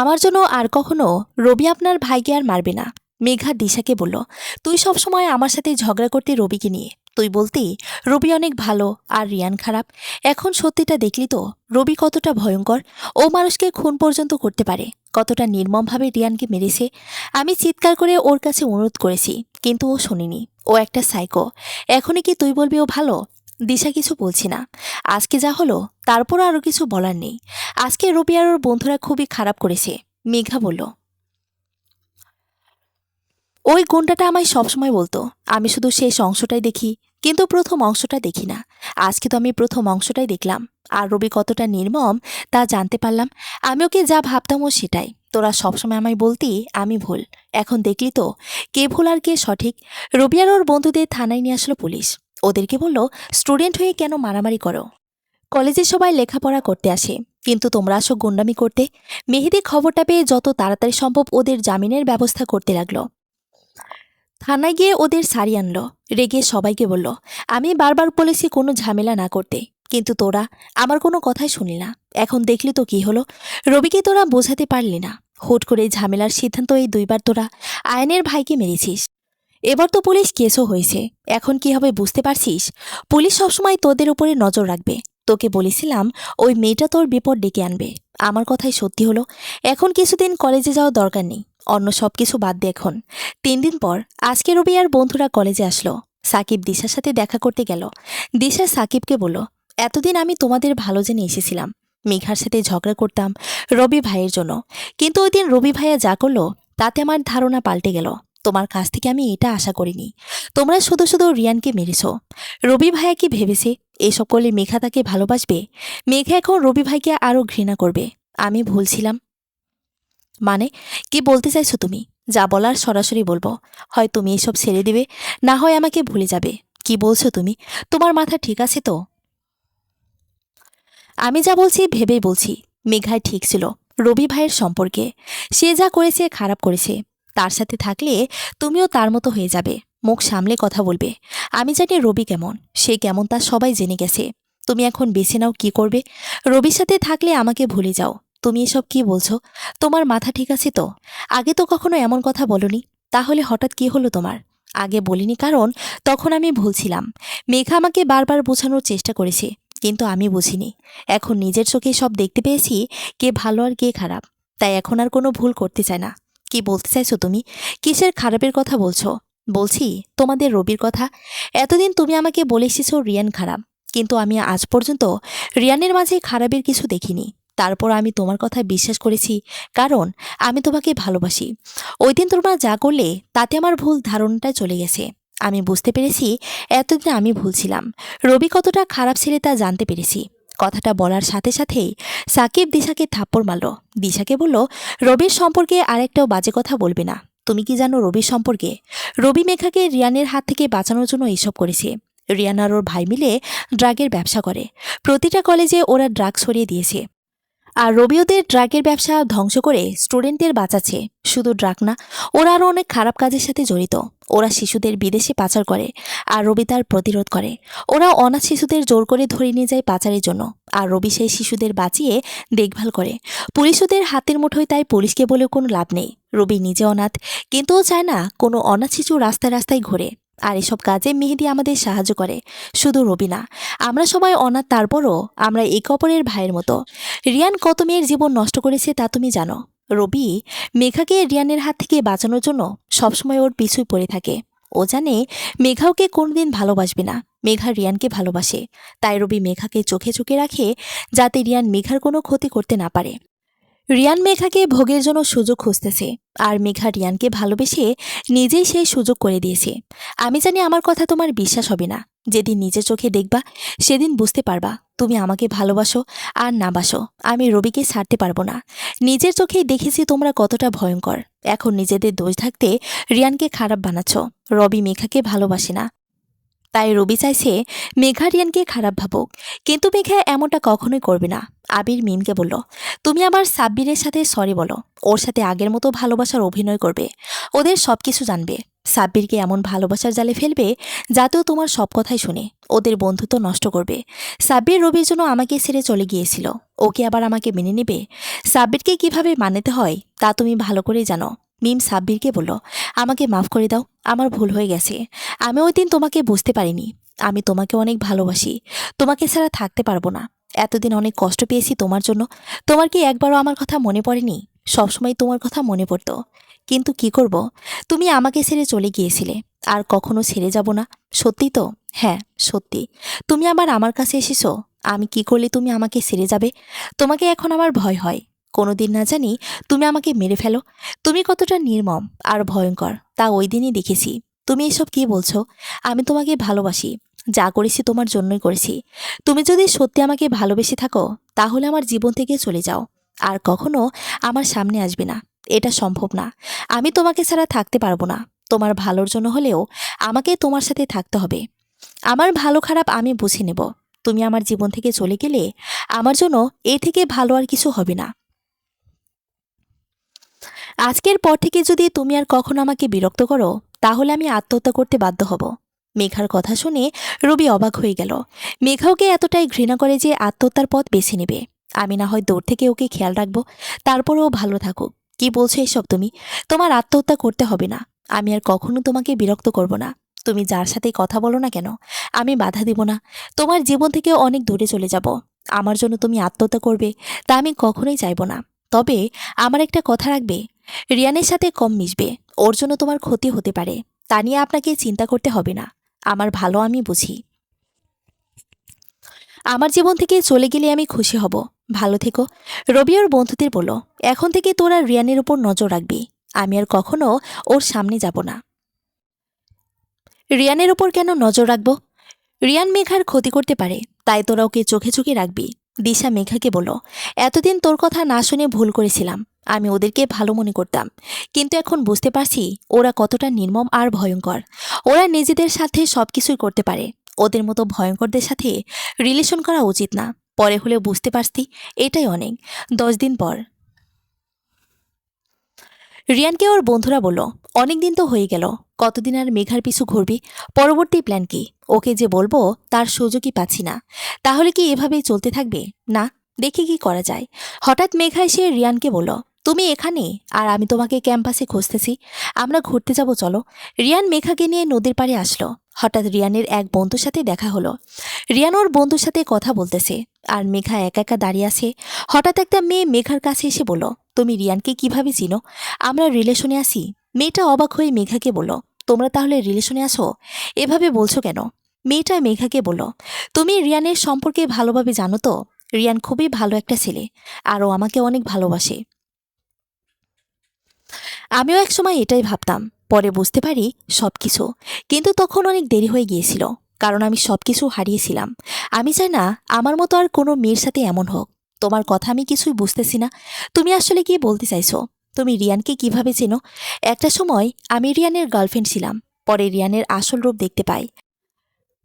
আমার জন্য আর কখনো রবি আপনার ভাইকে আর মারবে না। মেঘা দিশাকে বলল, তুই সবসময় আমার সাথে ঝগড়া করতে রবিকে নিয়ে। তুই বলতি রবি অনেক ভালো আর রিয়ান খারাপ। এখন সত্যিটা দেখলি তো, রবি কতটা ভয়ঙ্কর। ও মানুষকে খুন পর্যন্ত করতে পারে। কতটা নির্মমভাবে রিয়ানকে মেরেছে। আমি চিৎকার করে ওর কাছে অনুরোধ করেছি, কিন্তু ও শোনেনি। ও একটা সাইকো। এখনই কি তুই বলবি ও ভালো? দিশা কিছু বলছি না। আজকে যা হলো তারপর আরও কিছু বলার নেই। আজকে রবি আর ওর বন্ধুরা খুবই খারাপ করেছে। মেঘা বলল, ওই গুন্ডাটা আমায় সবসময় বলতো আমি শুধু শেষ অংশটাই দেখি, কিন্তু প্রথম অংশটা দেখি না। আজকে তো আমি প্রথম অংশটাই দেখলাম। আর রবি কতটা নির্মম তা জানতে পারলাম। আমি ওকে যা ভাবতাম ও সেটাই। তোরা সবসময় আমায় বলতি আমি ভুল। এখন দেখলি তো কে ভুল আর কে সঠিক। রবি আর ওর বন্ধুদের থানায় নিয়ে আসলো পুলিশ। ওদেরকে বলল, স্টুডেন্ট হয়ে কেন মারামারি করো? কলেজে সবাই লেখাপড়া করতে আসে, কিন্তু তোমরা আসো গুন্ডামি করতে। মেহেদি খবরটা পেয়ে যত তাড়াতাড়ি সম্ভব ওদের জামিনের ব্যবস্থা করতে লাগলো। থানায় গিয়ে ওদের সারি আনলো। রেগে সবাইকে বলল, আমি বারবার বলেছি কোনো ঝামেলা না করতে, কিন্তু তোরা আমার কোনো কথাই শুনলি না। এখন দেখলি তো কি হলো। রবিকে তোরা বোঝাতে পারলি না। হুট করে ঝামেলার সিদ্ধান্ত এই 2বার তোরা আয়নের ভাইকে মেরেছিস। এবার তো পুলিশ কেসও হয়েছে। এখন কি হবে বুঝতে পারছিস? পুলিশ সবসময় তোদের উপরে নজর রাখবে। তোকে বলেছিলাম ওই মেয়েটা তোর বিপদ ডেকে আনবে। আমার কথাই সত্যি হলো। এখন কিছুদিন কলেজে যাওয়ার দরকার নেই। অন্য সব কিছু বাদ দে এখন। 3 দিন পর আজকে রবি আর বন্ধুরা কলেজে আসলো। সাকিব দিশার সাথে দেখা করতে গেল। দিশা সাকিবকে বলল, এতদিন আমি তোমাদের ভালো জেনে এসেছিলাম। মেঘার সাথে ঝগড়া করতাম রবি ভাইয়ের জন্য, কিন্তু ওই দিন রবি ভাইয়া যা করলো তাতে আমার ধারণা পাল্টে গেল। তোমার কাছ থেকে আমি এটা আশা করিনি। তোমরা শুধু শুধু রিয়ানকে মেরেছ। রবি ভাইয়া কি ভেবেছে এসব করলে মেঘা তাকে ভালোবাসবে? মেঘা এখন রবি ভাইকে আরও ঘৃণা করবে। আমি ভুলছিলাম। মানে, কি বলতে চাইছো তুমি? যা বলার সরাসরি বলবো। হয় তুমি এসব ছেড়ে দিবে, না হয় আমাকে ভুলে যাবে। কি বলছো তুমি? তোমার মাথা ঠিক আছে তো? আমি যা বলছি ভেবেই বলছি। মেঘায় ঠিক ছিল রবি ভাইয়ের সম্পর্কে। সে যা করেছে খারাপ করেছে, তার সাথে থাকলে তুমিও তার মতো হয়ে যাবে। মুখ সামলে কথা বলবে। আমি জানি রবি কেমন, সে কেমন তা সবাই জেনে গেছে। তুমি এখন বেছে নাও কি করবে। রবির সাথে থাকলে আমাকে ভুলে যাও। তুমি এসব কি বলছো? তোমার মাথা ঠিক আছে তো? আগে তো কখনো এমন কথা বলনি। তাহলে হঠাৎ কি হলো তোমার? আগে বলিনি কারণ তখন আমি ভুলছিলাম। মেঘা আমাকে বারবার বোঝানোর চেষ্টা করেছে, কিন্তু আমি বুঝিনি। এখন নিজের চোখে সব দেখতে পেয়েছি, কে ভালো আর কে খারাপ। তাই এখন আর কোনো ভুল করতে চাই না। কি বলতে চাইছো তুমি? কিসের খারাপের কথা বলছো? বলছি তোমাদের রবির কথা। এতদিন তুমি আমাকে বলে এসেছো রিয়ান খারাপ, কিন্তু আমি আজ পর্যন্ত রিয়ানের মাঝে খারাপের কিছু দেখিনি। তারপর আমি তোমার কথা বিশ্বাস করেছি, কারণ আমি তোমাকে ভালোবাসি। ওই দিন তোমরা যা করলে তাতে আমার ভুল ধারণাটা চলে গেছে। আমি বুঝতে পেরেছি এতদিন আমি ভুল ছিলাম। রবি কতটা খারাপ ছেলে তা জানতে পেরেছি। কথাটা বলার সাথে সাথেই সাকিব দিশাকে থাপ্পড় মারল। দিশাকে বলল, রবির সম্পর্কে আরেকটাও বাজে কথা বলবে না। তুমি কি জানো রবির সম্পর্কে? রবি মেঘাকে রিয়ানের হাত থেকে বাঁচানোর জন্য এসব করেছে। রিয়ান আর ওর ভাই মিলে ড্রাগের ব্যবসা করে। প্রতিটা কলেজে ওরা ড্রাগ ছড়িয়ে দিয়েছে। আর রবি ওদের ড্রাগের ব্যবসা ধ্বংস করে স্টুডেন্টদের বাঁচাচ্ছে। শুধু ড্রাগ না, ওরা আরও অনেক খারাপ কাজের সাথে জড়িত। ওরা শিশুদের বিদেশে পাচার করে, আর রবি তার প্রতিরোধ করে। ওরা অনাথ শিশুদের জোর করে ধরে নিয়ে যায় পাচারের জন্য, আর রবি সেই শিশুদের বাঁচিয়ে দেখভাল করে। পুলিশ ওদের হাতের মুঠোয়, তাই পুলিশকে বলেও কোনো লাভ নেই। রবি নিজে অনাথ, কিন্তু ও চায় না কোনো অনাথ শিশু রাস্তায় রাস্তায় ঘুরে। আর এসব কাজে মেহেদি আমাদের সাহায্য করে। শুধু রবি না, আমরা সবাই অনাথ, তারপরও আমরা একে অপরের ভাইয়ের মতো। রিয়ান কত মেয়ের জীবন নষ্ট করেছে তা তুমি জানো। রবি মেঘাকে রিয়ানের হাত থেকে বাঁচানোর জন্য সবসময় ওর পিছুই পড়ে থাকে। ও জানে মেঘা ওকে কোনোদিন ভালোবাসবে না। মেঘা রিয়ানকে ভালোবাসে। তাই রবি মেঘাকে চোখে চোখে রাখে, যাতে রিয়ান মেঘার কোনো ক্ষতি করতে না পারে। রিয়ান মেঘাকে ভোগের জন্য সুযোগ খুঁজতেছে, আর মেঘা রিয়ানকে ভালোবেসে নিজেই সেই সুযোগ করে দিয়েছে। আমি জানি আমার কথা তোমার বিশ্বাস হবে না। যেদিন নিজের চোখে দেখবা, সেদিন বুঝতে পারবা তুমি আমাকে ভালোবাসো আর না বাসো, আমি রবিকে ছাড়তে পারবো না। নিজের চোখেই দেখেছি তোমরা কতটা ভয়ঙ্কর। এখন নিজেদের দোষ থাকতে রিয়ানকে খারাপ বানাচ্ছ। রবি মেঘাকে ভালোবাসে না, তাই রবি চাইছে মেঘা রিয়ানকে খারাপ ভাবুক, কিন্তু মেঘা এমনটা কখনোই করবে না। আবির মিমকে বলল, তুমি আবার সাব্বিরের সাথে সরি বলো। ওর সাথে আগের মতো ভালোবাসার অভিনয় করবে। ওদের সব কিছু জানবে। সাব্বিরকে এমন ভালোবাসার জালে ফেলবে যাতেও তোমার সব কথাই শুনে। ওদের বন্ধুত্ব নষ্ট করবে। সাব্বির রবির জন্য আমাকে ছেড়ে চলে গিয়েছিল, ওকে আবার আমাকে মেনে নেবে? সাব্বিরকে কিভাবে মানাতে হয় তা তুমি ভালো করেই জানো। মিম সাব্বিরকে বলল, আমাকে মাফ করে দাও, আমার ভুল হয়ে গেছে। আমি ওই দিন তোমাকে বুঝতে পারিনি। আমি তোমাকে অনেক ভালোবাসি। তোমাকে ছাড়া থাকতে পারবো না। এতদিন অনেক কষ্ট পেয়েছি তোমার জন্য। তোমার কি একবারও আমার কথা মনে পড়েনি? সবসময় তোমার কথা মনে পড়তো, কিন্তু কি করব, তুমি আমাকে ছেড়ে চলে গিয়েছিলে। আর কখনো ছেড়ে যাব না। সত্যি তো? হ্যাঁ, সত্যি। তুমি আমার কাছে এসেছো। আমি কি করলে তুমি আমাকে ছেড়ে যাবে? তোমাকে এখন আমার ভয় হয়। কোনোদিন না জানি তুমি আমাকে মেরে ফেলো। তুমি কতটা নির্মম আর ভয়ঙ্কর তা ওই দিনই দেখেছি। তুমি এসব কি বলছো? আমি তোমাকে ভালোবাসি। যা করেছি তোমার জন্যই করেছি। তুমি যদি সত্যি আমাকে ভালোবেসে থাকো, তাহলে আমার জীবন থেকে চলে যাও। আর কখনো আমার সামনে আসবে না। এটা সম্ভব না। আমি তোমাকে ছাড়া থাকতে পারবো না। তোমার ভালোর জন্য হলেও আমাকে তোমার সাথে থাকতে হবে। আমার ভালো খারাপ আমি বুঝে নেব। তুমি আমার জীবন থেকে চলে গেলে আমার জন্য এর থেকে ভালো আর কিছু হবে না। আজকের পর থেকে যদি তুমি আর কখনো আমাকে বিরক্ত করো, তাহলে আমি আত্মহত্যা করতে বাধ্য হব। মেঘার কথা শুনে রবি অবাক হয়ে গেল। মেঘা ওকে এতটাই ঘৃণা করে যে আত্মহত্যার পথ বেছে নেবে। আমি না হয় দূর থেকে ওকে খেয়াল রাখবো, তারপরে ও ভালো থাকুক। কি বলছো এসব তুমি? তোমার আত্মহত্যা করতে হবে না। আমি আর কখনো তোমাকে বিরক্ত করব না। তুমি যার সাথে কথা বলো না কেন, আমি বাধা দিব না। তোমার জীবন থেকে অনেক দূরে চলে যাব। আমার জন্য তুমি আত্মহত্যা করবে তা আমি কখনোই চাইব না। তবে আমার একটা কথা রাখবে, রিয়ানের সাথে কম মিশবে। ওর জন্য তোমার ক্ষতি হতে পারে। তা নিয়ে আপনাকে চিন্তা করতে হবে না। আমার ভালো আমি বুঝি। আমার জীবন থেকে চলে গেলে আমি খুশি হব। ভালো থেকো। রবি ওর বন্ধুদের বলল, এখন থেকে তোরা রিয়ানের উপর নজর রাখবি। আমি আর কখনো ওর সামনে যাব না। রিয়ানের উপর কেন নজর রাখবো? রিয়ান মেঘার ক্ষতি করতে পারে, তাই তোরা ওকে চোখে চোখে রাখবি। দিশা মেঘাকে বলল, এতদিন তোর কথা না শুনে ভুল করেছিলাম। আমি ওদেরকে ভালো মনে করতাম, কিন্তু এখন বুঝতে পারছি ওরা কতটা নির্মম আর ভয়ঙ্কর। ওরা নিজেদের সাথে সবকিছুই করতে পারে। ওদের মতো ভয়ঙ্করদের সাথে রিলেশন করা উচিত না। পরে হলেও বুঝতে পারছি, এটাই অনেক। 10 দিন পর রিয়ানকে ওর বন্ধুরা বলল, অনেক দিন তো হয়ে গেল, কতদিন আর মেঘার পিছু ঘুরবি? পরবর্তী প্ল্যান কি? ওকে যে বলবো তার সুযোগই পাচ্ছি না। তাহলে কি এভাবেই চলতে থাকবে? না, দেখি কি করা যায়। হঠাৎ মেঘা এসে রিয়ানকে বলল, তুমি এখানে, আর আমি তোমাকে ক্যাম্পাসে খুঁজতেছি, আমরা ঘুরতে যাব, চলো। রিয়ান মেঘাকে নিয়ে নদীর পাড়ে আসলো। হঠাৎ রিয়ানের এক বন্ধুর সাথে দেখা হলো। রিয়ান ওর বন্ধুর সাথে কথা বলতেছে, আর মেঘা একা একা দাঁড়িয়ে আছে। হঠাৎ একটা মেয়ে মেঘার কাছে এসে বলল, তুমি রিয়ানকে কিভাবে চিনো? আমরা রিলেশনে আছি। মেয়েটা অবাক হয়ে মেঘাকে বলল, তোমরা তাহলে রিলেশনে আছো? এভাবে বলছো কেন? মেয়েটা মেঘাকে বলল, তুমি রিয়ানের সম্পর্কে ভালোভাবে জানো তো? রিয়ান খুবই ভালো একটা ছেলে, আর ও আমাকে অনেক ভালোবাসে। আমিও একসময় এটাই ভাবতাম, পরে বুঝতে পারি সবকিছু। কিন্তু তখন অনেক দেরি হয়ে গিয়েছিল, কারণ আমি সবকিছু হারিয়েছিলাম। আমি চাই না আমার মতো আর কোনো মেয়ের সাথে এমন হোক। তোমার কথা আমি কিছুই বুঝতেছি না। তুমি আসলে কি বলতে চাইছো? তুমি রিয়ানকে কিভাবে চেনো? একটা সময় আমি রিয়ানের গার্লফ্রেন্ড ছিলাম, পরে রিয়ানের আসল রূপ দেখতে পাই।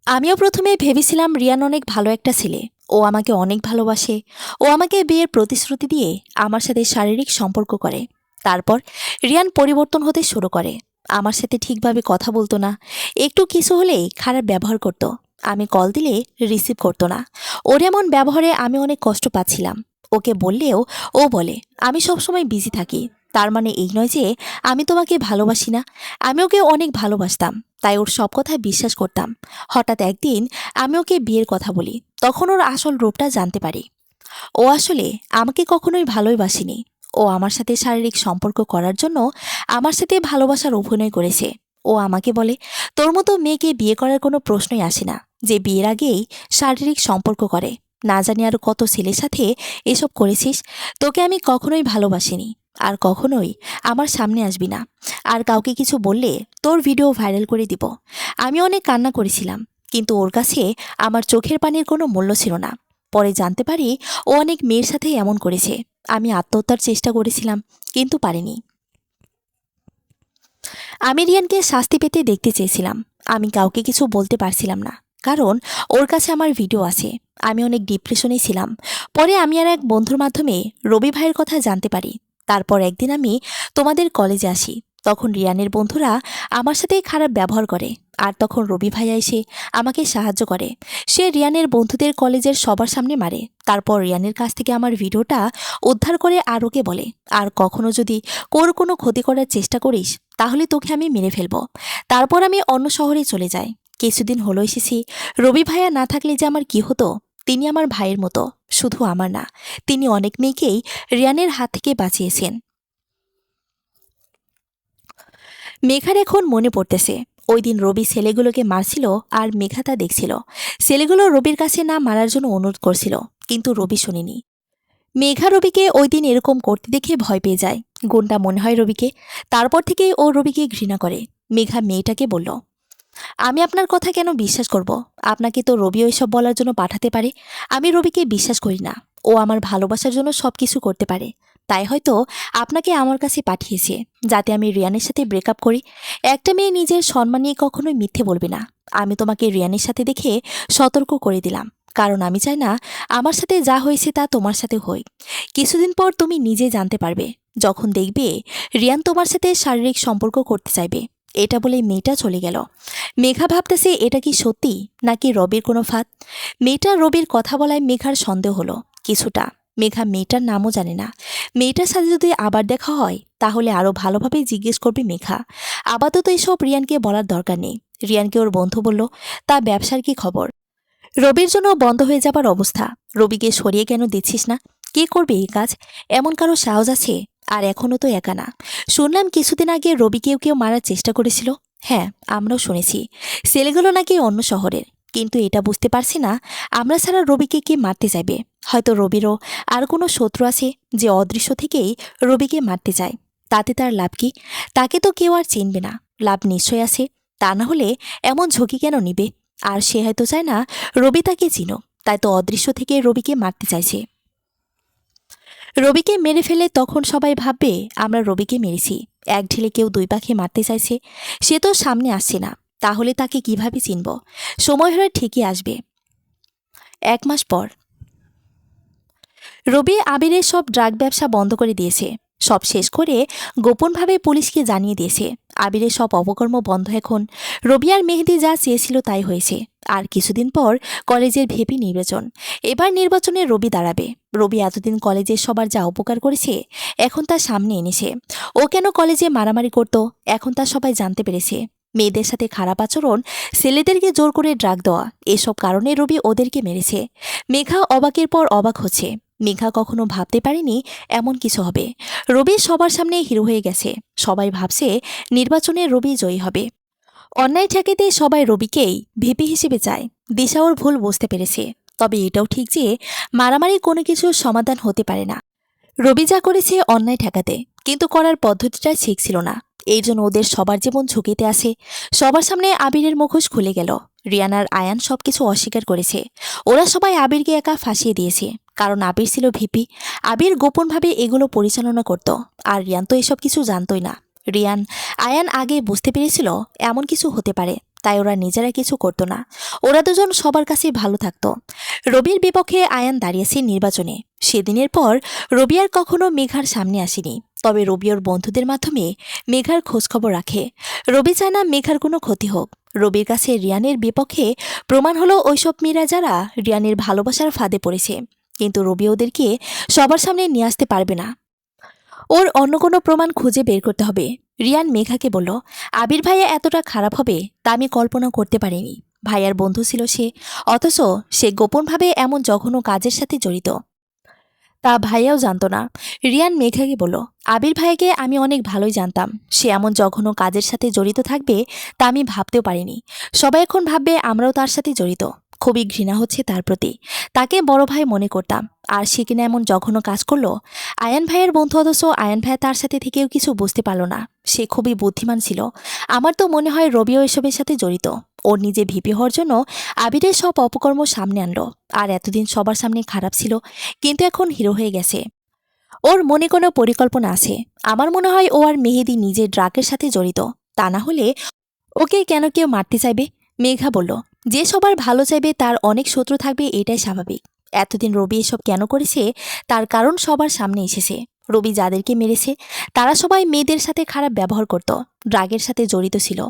আমিও প্রথমে ভেবেছিলাম রিয়ান অনেক ভালো একটা ছেলে, ও আমাকে অনেক ভালোবাসে। ও আমাকে বিয়ের প্রতিশ্রুতি দিয়ে আমার সাথে শারীরিক সম্পর্ক করে। তারপর রিয়ান পরিবর্তন হতে শুরু করে। আমার সাথে ঠিকভাবে কথা বলতো না, একটু কিছু হলেই খারাপ ব্যবহার করত। আমি কল দিলে রিসিভ করতো না। ওর এমন ব্যবহারে আমি অনেক কষ্ট পাচ্ছিলাম। ওকে বললেও ও বলে, আমি সবসময় বিজি থাকি। তার মানে এই নয় যে আমি তোমাকে ভালোবাসি না। আমি ওকে অনেক ভালোবাসতাম, তাই ওর সব কথা বিশ্বাস করতাম। হঠাৎ একদিন আমি ওকে বিয়ের কথা বলি, তখন ওর আসল রূপটা জানতে পারি। ও আসলে আমাকে কখনোই ভালোই বাসেনি। ও আমার সাথে শারীরিক সম্পর্ক করার জন্য আমার সাথে ভালোবাসার অভিনয় করেছে। ও আমাকে বলে, তোর মতো মেয়েকে বিয়ে করার কোনো প্রশ্নই আসে না, যে বিয়ের আগেই শারীরিক সম্পর্ক করে। না জানি আর কত ছেলের সাথে এসব করেছিস। তোকে আমি কখনোই ভালোবাসিনি, আর কখনোই আমার সামনে আসবি না। আর কাউকে কিছু বললে তোর ভিডিও ভাইরাল করে দিব। আমি অনেক কান্না করেছিলাম, কিন্তু ওর কাছে আমার চোখের পানির কোনো মূল্য ছিল না। পরে জানতে পারি ও অনেক মেয়ের সাথে এমন করেছে। আমি আত্মহত্যার চেষ্টা করেছিলাম, কিন্তু পারিনি। আমি রিয়ানকে শাস্তি পেতে দেখতে চেয়েছিলাম। আমি কাউকে কিছু বলতে পারছিলাম না, কারণ ওর কাছে আমার ভিডিও আছে। আমি অনেক ডিপ্রেশনে ছিলাম। পরে আমি আর এক বন্ধুর মাধ্যমে রবি ভাইয়ের কথা জানতে পারি। তারপর একদিন আমি তোমাদের কলেজে আসি। তখন রিয়ানের বন্ধুরা আমার সাথে খারাপ ব্যবহার করে, আর তখন রবি ভাইয়া এসে আমাকে সাহায্য করে। সে রিয়ানের বন্ধুদের কলেজের সবার সামনে মারে। তারপর রিয়ানের কাছ থেকে আমার ভিডিওটা উদ্ধার করে আর ওকে বলে, আর কখনো যদি কোনো ক্ষতি করার চেষ্টা করিস তাহলে তোকে আমি মেরে ফেলবো। তারপর আমি অন্য শহরে চলে যাই। কিছুদিন হলো এসেছি। রবি ভাইয়া না থাকলে যে আমার কি হতো। তিনি আমার ভাইয়ের মতো, শুধু আমার না, তিনি অনেক মেয়েকেই রিয়ানের হাত থেকে বাঁচিয়েছেন। মেঘার এখন মনে পড়তেছে, ওই দিন রবি ছেলেগুলোকে মারছিল আর মেঘা তা দেখছিল। ছেলেগুলো রবির কাছে না মারার জন্য অনুরোধ করছিল, কিন্তু রবি শুনেনি। মেঘা রবিকে ওই দিন এরকম করতে দেখে ভয় পেয়ে যায়। গুণটা মনে হয় রবিকে। তারপর থেকেই ও রবিকে ঘৃণা করে। মেঘা মেয়েটাকে বলল, আমি আপনার কথা কেন বিশ্বাস করব? আপনাকে তো রবি ওইসব বলার জন্য পাঠাতে পারে। আমি রবিকে বিশ্বাস করি না। ও আমার ভালোবাসার জন্য সবকিছু করতে পারে। তাই হয়তো আপনাকে আমার কাছে পাঠিয়েছে, যাতে আমি রিয়ানের সাথে ব্রেকআপ করি। একটা মেয়ে নিজের সম্মান নিয়ে কখনোই মিথ্যে বলবে না। আমি তোমাকে রিয়ানের সাথে দেখে সতর্ক করে দিলাম, কারণ আমি চাই না আমার সাথে যা হয়েছে তা তোমার সাথে হয়। কিছুদিন পর তুমি নিজে জানতে পারবে, যখন দেখবে রিয়ান তোমার সাথে শারীরিক সম্পর্ক করতে চাইবে। এটা বলে মেয়েটা চলে গেল। মেঘা ভাবতেছে এটা কি সত্যি, নাকি রবির কোনো ফাঁদ। মেয়েটা রবির কথা বলায় মেঘার সন্দেহ হলো কিছুটা। মেঘা মেয়েটার নামও জানে না। মেয়েটার সাথে যদি আবার দেখা হয় তাহলে আরও ভালোভাবে জিজ্ঞেস করবে মেঘা। আপাতত এসব রিয়ানকে বলার দরকার নেই। রিয়ানকে ওর বন্ধু বলল, তা ব্যবসার কি খবর? রবির জন্য বন্ধ হয়ে যাবার অবস্থা। রবিকে সরিয়ে কেন দিচ্ছিস না? কে করবে এই কাজ? এমন কারো সাহস আছে? আর এখনও তো একা না। শুনলাম কিছুদিন আগে রবিকেও কেউ মারার চেষ্টা করেছিল। হ্যাঁ, আমরাও শুনেছি। ছেলেগুলো নাকি অন্য শহরের। কিন্তু এটা বুঝতে পারছি না আমরা ছাড়া রবিকে কে মারতে চাইবে। হয়তো রবিরও আর কোনো শত্রু আছে, যে অদৃশ্য থেকেই রবিকে মারতে চায়। তাতে তার লাভ কি? তাকে তো কেউ আর চিনবে না। লাভ নিশ্চয় আছে। তা না হলে এমন ঝুঁকি কেন নিবে? আর সে হয়তো চায় না রবি তাকে চিনুক, তাই তো অদৃশ্য থেকে রবিকে মারতে চাইছে। রবিকে মেরে ফেলে তখন সবাই ভাববে আমরা রবিকে মেরেছি। এক ঢিলে কেউ দুই পাখি মারতে চাইছে। সে তো সামনে আসছে না, তাহলে তাকে কিভাবে চিনব? সময় হলে ঠিকই আসবে। 1 মাস পর। রবি আবিরের সব ড্রাগ ব্যবসা বন্ধ করে দিয়েছে। সব শেষ করে গোপনভাবে পুলিশকে জানিয়ে দিয়েছে আবিরের সব অপকর্ম বন্ধ এখন। রবি আর মেহেদি যা চেয়েছিল তাই হয়েছে। আর কিছুদিন পর কলেজের ভিপি নির্বাচন। এবার নির্বাচনে রবি দাঁড়াবে। রবি এতদিন কলেজের সবার যা উপকার করেছে এখন তার সামনে এনেছে। ও কেন কলেজে মারামারি করত এখন তা সবাই জানতে পেরেছে। মেয়েদের সাথে খারাপ আচরণ, ছেলেদেরকে জোর করে ড্রাগ দেওয়া, এসব কারণে রবি ওদেরকে মেরেছে। মেঘা অবাকের পর অবাক হচ্ছে। মেঘা কখনো ভাবতে পারেনি এমন কিছু হবে। রবি সবার সামনে হিরো হয়ে গেছে। সবাই ভাবছে নির্বাচনে রবি জয়ী হবে। অন্যায় ঠেকাতে সবাই রবিকেই ভিপি হিসেবে চায়। দিশা ওর ভুল বুঝতে পেরেছে। তবে এটাও ঠিক যে মারামারি কোনো কিছুর সমাধান হতে পারে না। রবি যা করেছে অন্যায় ঠেকাতে, কিন্তু করার পদ্ধতিটা ঠিক ছিল না। এই জন্য ওদের সবার জীবন ঝুঁকিতে আছে। সবার সামনে আবিরের মুখোশ খুলে গেল। রিয়ান আর আয়ান সবকিছু অস্বীকার করেছে। ওরা সবাই আবিরকে একা ফাঁসিয়ে দিয়েছে, কারণ আবির ছিল ভিপি। আবির গোপনভাবে এগুলো পরিচালনা করত। আর রিয়ান তো এসব কিছু জানতই না। রিয়ান, আয়ান আগে বুঝতে পেরেছিল এমন কিছু হতে পারে, তাই ওরা নিজেরা কিছু করতো না। ওরা দুজন সবার কাছে ভালো থাকতো। রবির বিপক্ষে আয়ান দাঁড়িয়েছে নির্বাচনে। সেদিনের পর রবি আর কখনো মেঘার সামনে আসেনি। তবে রবি ওর বন্ধুদের মাধ্যমে মেঘার খোঁজখবর রাখে। রবি চায় না মেঘার কোনো ক্ষতি হোক। রবির কাছে রিয়ানের বিপক্ষে প্রমাণ হলো ওইসব মেয়েরা যারা রিয়ানের ভালোবাসার ফাঁদে পড়েছে। কিন্তু রবি ওদেরকে সবার সামনে নিয়ে আসতে পারবে না। ওর অন্য কোনো প্রমাণ খুঁজে বের করতে হবে। রিয়ান মেঘাকে বলল, আবির ভাইয়া এতটা খারাপ হবে তা আমি কল্পনা করতে পারিনি। ভাইয়ার বন্ধু ছিল সে, অথচ সে গোপনভাবে এমন জঘন্য কাজের সাথে জড়িত। তা ভাইয়াও জানতো না। রিয়ান মেঘাকে বলল, আবির ভাইয়াকে আমি অনেক ভালোই জানতাম। সে এমন জঘন্য কাজের সাথে জড়িত থাকবে তা আমি ভাবতেও পারিনি। সবাই এখন ভাববে আমরাও তার সাথে জড়িত। খুবই ঘৃণা হচ্ছে তার প্রতি। তাকে বড় ভাই মনে করতাম, আর সে কিনা এমন জঘন্য কাজ করলো। আয়ান ভাইয়ের বন্ধু, অথচ আয়ান ভাইয়া তার সাথে থেকেও কিছু বুঝতে পারল না। সে খুবই বুদ্ধিমান ছিল। আমার তো মনে হয় রবিও এসবের সাথে জড়িত। ওর নিজে ভিপি হওয়ার জন্য আবিরের সব অপকর্ম সামনে আনলো। আর এতদিন সবার সামনে খারাপ ছিল, কিন্তু এখন হিরো হয়ে গেছে। ওর মনে কোনো পরিকল্পনা আছে। আমার মনে হয় ও আর মেহেদি নিজের ড্রাগের সাথে জড়িত। তা না হলে ওকে কেন কেউ মারতে চাইবে? মেঘা বলল, যে সবার ভালো চাইবে তার অনেক শত্রু থাকবে, এটাই স্বাভাবিক। এতদিন রবি এসব কেন করেছে তার কারণ সবার সামনে এসেছে। রবি যাদেরকে মেরেছে তারা সবাই মেয়েদের সাথে খারাপ ব্যবহার করত, ড্রাগের সাথে জড়িত ছিল।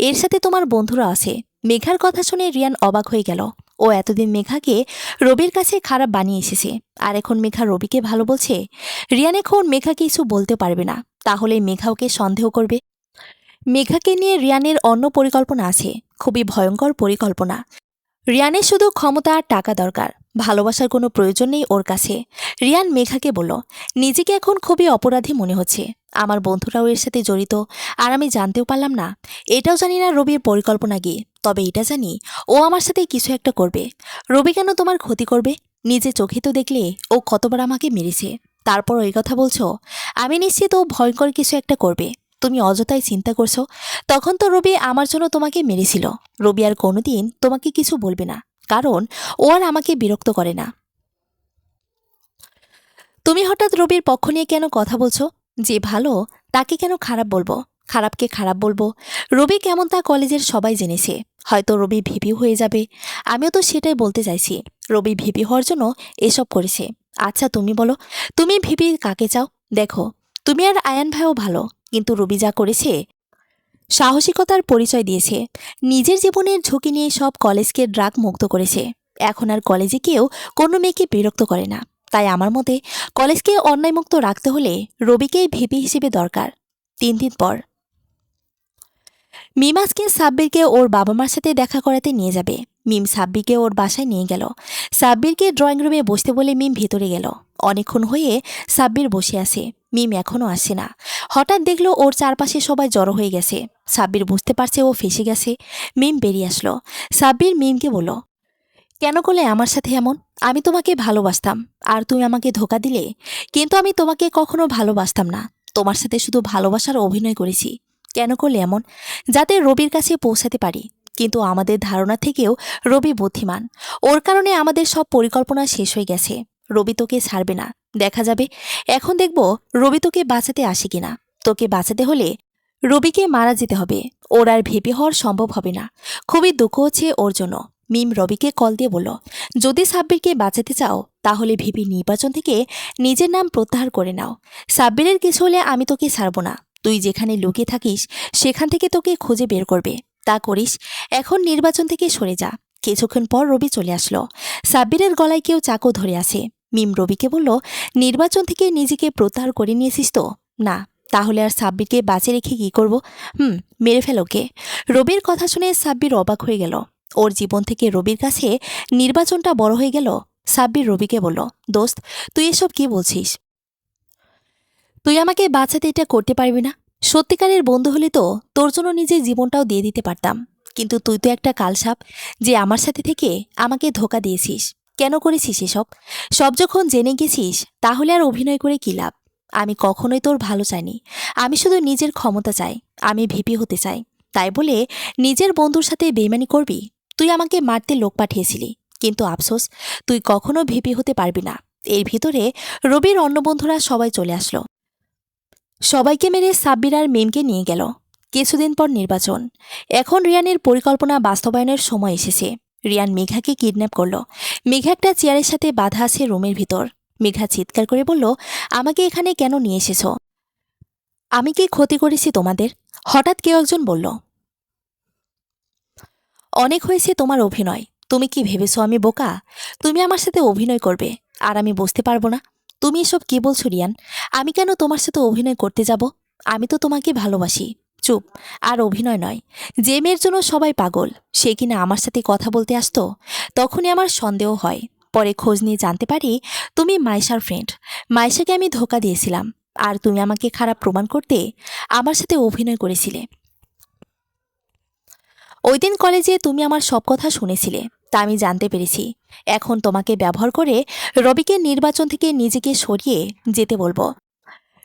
এর সাথে তোমার বন্ধুরা আছে। মেঘার কথা শুনে রিয়ান অবাক হয়ে গেল। ও এতদিন মেঘাকে রবির কাছে খারাপ বানিয়ে এসেছে, আর এখন মেঘা রবিকে ভালো বলছে। রিয়ান এখন মেঘাকে কিছু বলতে পারবে না, তাহলে মেঘা ওকে সন্দেহ করবে। মেঘাকে নিয়ে রিয়ানের অন্য পরিকল্পনা আছে, খুবই ভয়ঙ্কর পরিকল্পনা। রিয়ানের শুধু ক্ষমতা আর টাকা দরকার, ভালোবাসার কোনো প্রয়োজন নেই ওর কাছে। রিয়ান মেঘাকে বলল, নিজেকে এখন খুবই অপরাধী মনে হচ্ছে। আমার বন্ধুরাও এর সাথে জড়িত, আর আমি জানতেও পারলাম না। এটাও জানি না রবির পরিকল্পনা কি, তবে এটা জানি ও আমার সাথে কিছু একটা করবে। রবি কেন তোমার ক্ষতি করবে? নিজে চোখে তো দেখলে ও কতবার আমাকে মেরেছে। তারপর এই কথা বলছো? আমি নিশ্চিত ও ভয়ঙ্কর কিছু একটা করবে। তুমি অযথাই চিন্তা করছো। তখন তো রবি আমার জন্য তোমাকে মেরেছিল। রবি আর কোনোদিন তোমাকে কিছু বলবে না, কারণ ও আর আমাকে বিরক্ত করে না। তুমি হঠাৎ রবির পক্ষ নিয়ে কেন কথা বলছো? যে ভালো তাকে কেন খারাপ বলবো? খারাপকে খারাপ বলবো? রবি কেমন তা কলেজের সবাই জেনেছে। হয়তো রবি ভিপি হয়ে যাবে। আমিও তো সেটাই বলতে চাইছি। রবি ভিপি হওয়ার জন্য এসব করেছে। আচ্ছা তুমি বলো, তুমি ভিপি কাকে চাও? দেখো, তুমি আর আয়ান ভাইও ভালো, কিন্তু রবি যা করেছে সাহসিকতার পরিচয় দিয়েছে। নিজের জীবনের ঝুঁকি নিয়ে সব কলেজকে ড্রাগ মুক্ত করেছে। এখন আর কলেজে কেউ কোনো মেয়েকে বিরক্ত করে না। তাই আমার মতে কলেজকে অন্যায়মুক্ত রাখতে হলে রবিকেই ভিপি হিসেবে দরকার। 3 দিন পর মিম আজকে সাব্বিরকে ওর বাবা মার সাথে দেখা করাতে নিয়ে যাবে। মিম সাব্বিরকে ওর বাসায় নিয়ে গেল। সাব্বিরকে ড্রয়িং রুমে বসতে বলে মিম ভেতরে গেল। অনেকক্ষণ হয়ে সাব্বির বসে আছে, মিম এখনও আসে না। হঠাৎ দেখলো ওর চারপাশে সবাই জড়ো হয়ে গেছে। সাব্বির বুঝতে পারছে ও ফেসে গেছে। মিম বেরিয়ে আসলো। সাব্বির মিমকে বলল, কেন করলে আমার সাথে এমন? আমি তোমাকে ভালোবাসতাম, আর তুমি আমাকে ধোকা দিলে। কিন্তু আমি তোমাকে কখনো ভালোবাসতাম না। তোমার সাথে শুধু ভালোবাসার অভিনয় করেছি। কেন করলে এমন? যাতে রবির কাছে পৌঁছাতে পারি। কিন্তু আমাদের ধারণা থেকেও রবি বুদ্ধিমান। ওর কারণে আমাদের সব পরিকল্পনা শেষ হয়ে গেছে। রবি তোকে ছাড়বে না, দেখা যাবে। এখন দেখব রবি তোকে বাঁচাতে আসে কিনা। তোকে বাঁচাতে হলে রবিকে মারা যেতে হবে। ওর আর ভেপে হওয়ার সম্ভব হবে না। খুবই দুঃখ হচ্ছে ওর জন্য। মিম রবিকে কল দিয়ে বলল, যদি সাব্বিরকে বাঁচাতে চাও তাহলে ভিপি নির্বাচন থেকে নিজের নাম প্রত্যাহার করে নাও। সাব্বিরের কিছু হলে আমি তোকে ছাড়ব না। তুই যেখানে লুকিয়ে থাকিস সেখান থেকে তোকে খুঁজে বের করবে। তা করিস। এখন নির্বাচন থেকে সরে যা। কিছুক্ষণ পর রবি চলে আসলো। সাব্বিরের গলায় কেউ চাকু ধরে আছে। মিম রবিকে বলল, নির্বাচন থেকে নিজেকে প্রত্যাহার করে নিয়েছিস তো? না। তাহলে আর সাব্বিরকে বাঁচিয়ে রেখে কি করব? মেরে ফেল ওকে। রবির কথা শুনে সাব্বির অবাক হয়ে গেল। ওর জীবন থেকে রবির কাছে নির্বাচনটা বড় হয়ে গেল। সাব্বির রবিকে বলল, দোস্ত, তুই এসব কি বলছিস? তুই আমাকে বাঁচাতে এটা করতে পারবি না। সত্যিকারের বন্ধু হলে তো তোর জন্য নিজের জীবনটাও দিয়ে দিতে পারতাম। কিন্তু তুই তো একটা কালসাপ, যে আমার সাথে থেকে আমাকে ধোকা দিয়েছিস। কেন করেছিস এসব? সব যখন জেনে গেছিস তাহলে আর অভিনয় করে কি লাভ? আমি কখনোই তোর ভালো চাইনি। আমি শুধু নিজের ক্ষমতা চাই। আমি ভিপি হতে চাই। তাই বলে নিজের বন্ধুর সাথে বেইমানি করবি? তুই আমাকে মারতে লোক পাঠিয়েছিলি, কিন্তু আফসোস, তুই কখনো ভিপি হতে পারবি না। এর ভিতরে রবির অন্য বন্ধুরা সবাই চলে আসলো। সবাইকে মেরে সাব্বির আর মিমকে নিয়ে গেল। কিছুদিন পর নির্বাচন। এখন রিয়ানের পরিকল্পনা বাস্তবায়নের সময় এসেছে। রিয়ান মেঘাকে কিডন্যাপ করল। মেঘা একটা চেয়ারের সাথে বাধা আছে রুমের ভিতর। মেঘা চিৎকার করে বলল, আমাকে এখানে কেন নিয়ে এসেছ? আমি কি ক্ষতি করেছি তোমাদের? হঠাৎ কেউ একজন বলল, অনেক হয়েছে তোমার অভিনয়। তুমি কি ভেবেছো আমি বোকা? তুমি আমার সাথে অভিনয় করবে আর আমি বুঝতে পারবো না? তুমি এসব কি বলছো রিয়ান? আমি কেন তোমার সাথে অভিনয় করতে যাব? আমি তো তোমাকে ভালোবাসি। চুপ। আর অভিনয় নয়। যে মেয়ের জন্য সবাই পাগল, সে কিনা আমার সাথে কথা বলতে আসতো। তখনই আমার সন্দেহ হয়। পরে খোঁজ নিয়ে জানতে পারি তুমি মাইশার ফ্রেন্ড। মাইশাকে আমি ধোকা দিয়েছিলাম। আর তুমি আমাকে খারাপ প্রমাণ করতে আমার সাথে অভিনয় করেছিলে। ওই দিন কলেজে তুমি আমার সব কথা শুনেছিলে, তা আমি জানতে পেরেছি। এখন তোমাকে ব্যবহার করে রবিকে নির্বাচন থেকে নিজেকে সরিয়ে যেতে বলবো।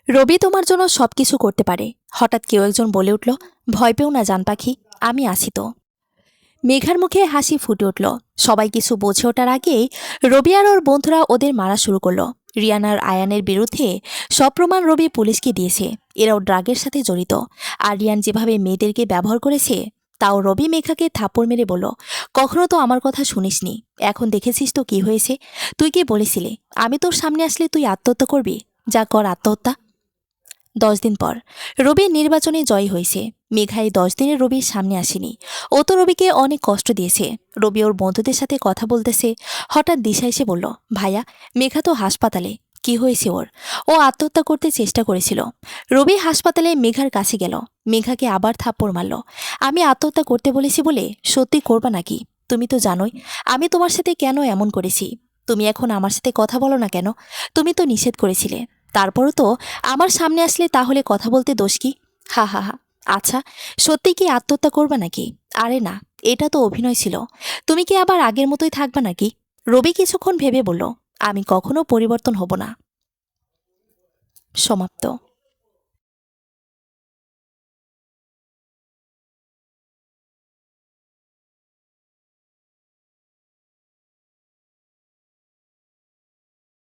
রবি তোমার জন্য সবকিছু করতে পারে। হঠাৎ কেউ একজন বলে উঠল, ভয় পেও না জান পাখি, আমি আছি তো। মেঘার মুখে হাসি ফুটে উঠল। সবাই কিছু বোঝে ওঠার আগেই রবি আর ওর বন্ধুরা ওদের মারা শুরু করলো। রিয়ান আর আয়ানের বিরুদ্ধে সব প্রমাণ রবি পুলিশকে দিয়েছে। এরাও ড্রাগের সাথে জড়িত। আর রিয়ান যেভাবে মেয়েদেরকে ব্যবহার করেছে, তাও রবি মেঘাকে থাপ্পড় মেরে বলল, কখনো তো আমার কথা শুনিসনি। এখন দেখেছিস তো কি হয়েছে। তুই কি বলেছিলে আমি তোর সামনে আসলে তুই আত্মহত্যা করবি? যা কর আত্মহত্যা। 10 দিন পর রবি নির্বাচনে জয়ী হয়েছে। মেঘা এই 10 দিনে রবির সামনে আসেনি। ও তো রবিকে অনেক কষ্ট দিয়েছে। রবি ওর বন্ধুদের সাথে কথা বলতেছে। হঠাৎ দিশা এসে বলল, ভাইয়া, মেঘা তো হাসপাতালে। কি হয়েছে ওর? ও আত্মহত্যা করতে চেষ্টা করেছিল। রবি হাসপাতালে মেঘার কাছে গেল। মেঘাকে আবার থাপ্পড় মারল। আমি আত্মহত্যা করতে বলেছি বলে সত্যি করবা নাকি? তুমি তো জানোই আমি তোমার সাথে কেন এমন করেছি। তুমি এখন আমার সাথে কথা বলো না কেন? তুমি তো নিষেধ করেছিলে। তারপরও তো আমার সামনে আসলে তাহলে কথা বলতে দোষ কি? হা হা হা। আচ্ছা, সত্যি কি আত্মহত্যা করবা নাকি? আরে না, এটা তো অভিনয় ছিল। তুমি কি আবার আগের মতোই থাকবা নাকি? রবি কিছুক্ষণ ভেবে বলল, আমি কখনো পরিবর্তন হব না। সমাপ্ত।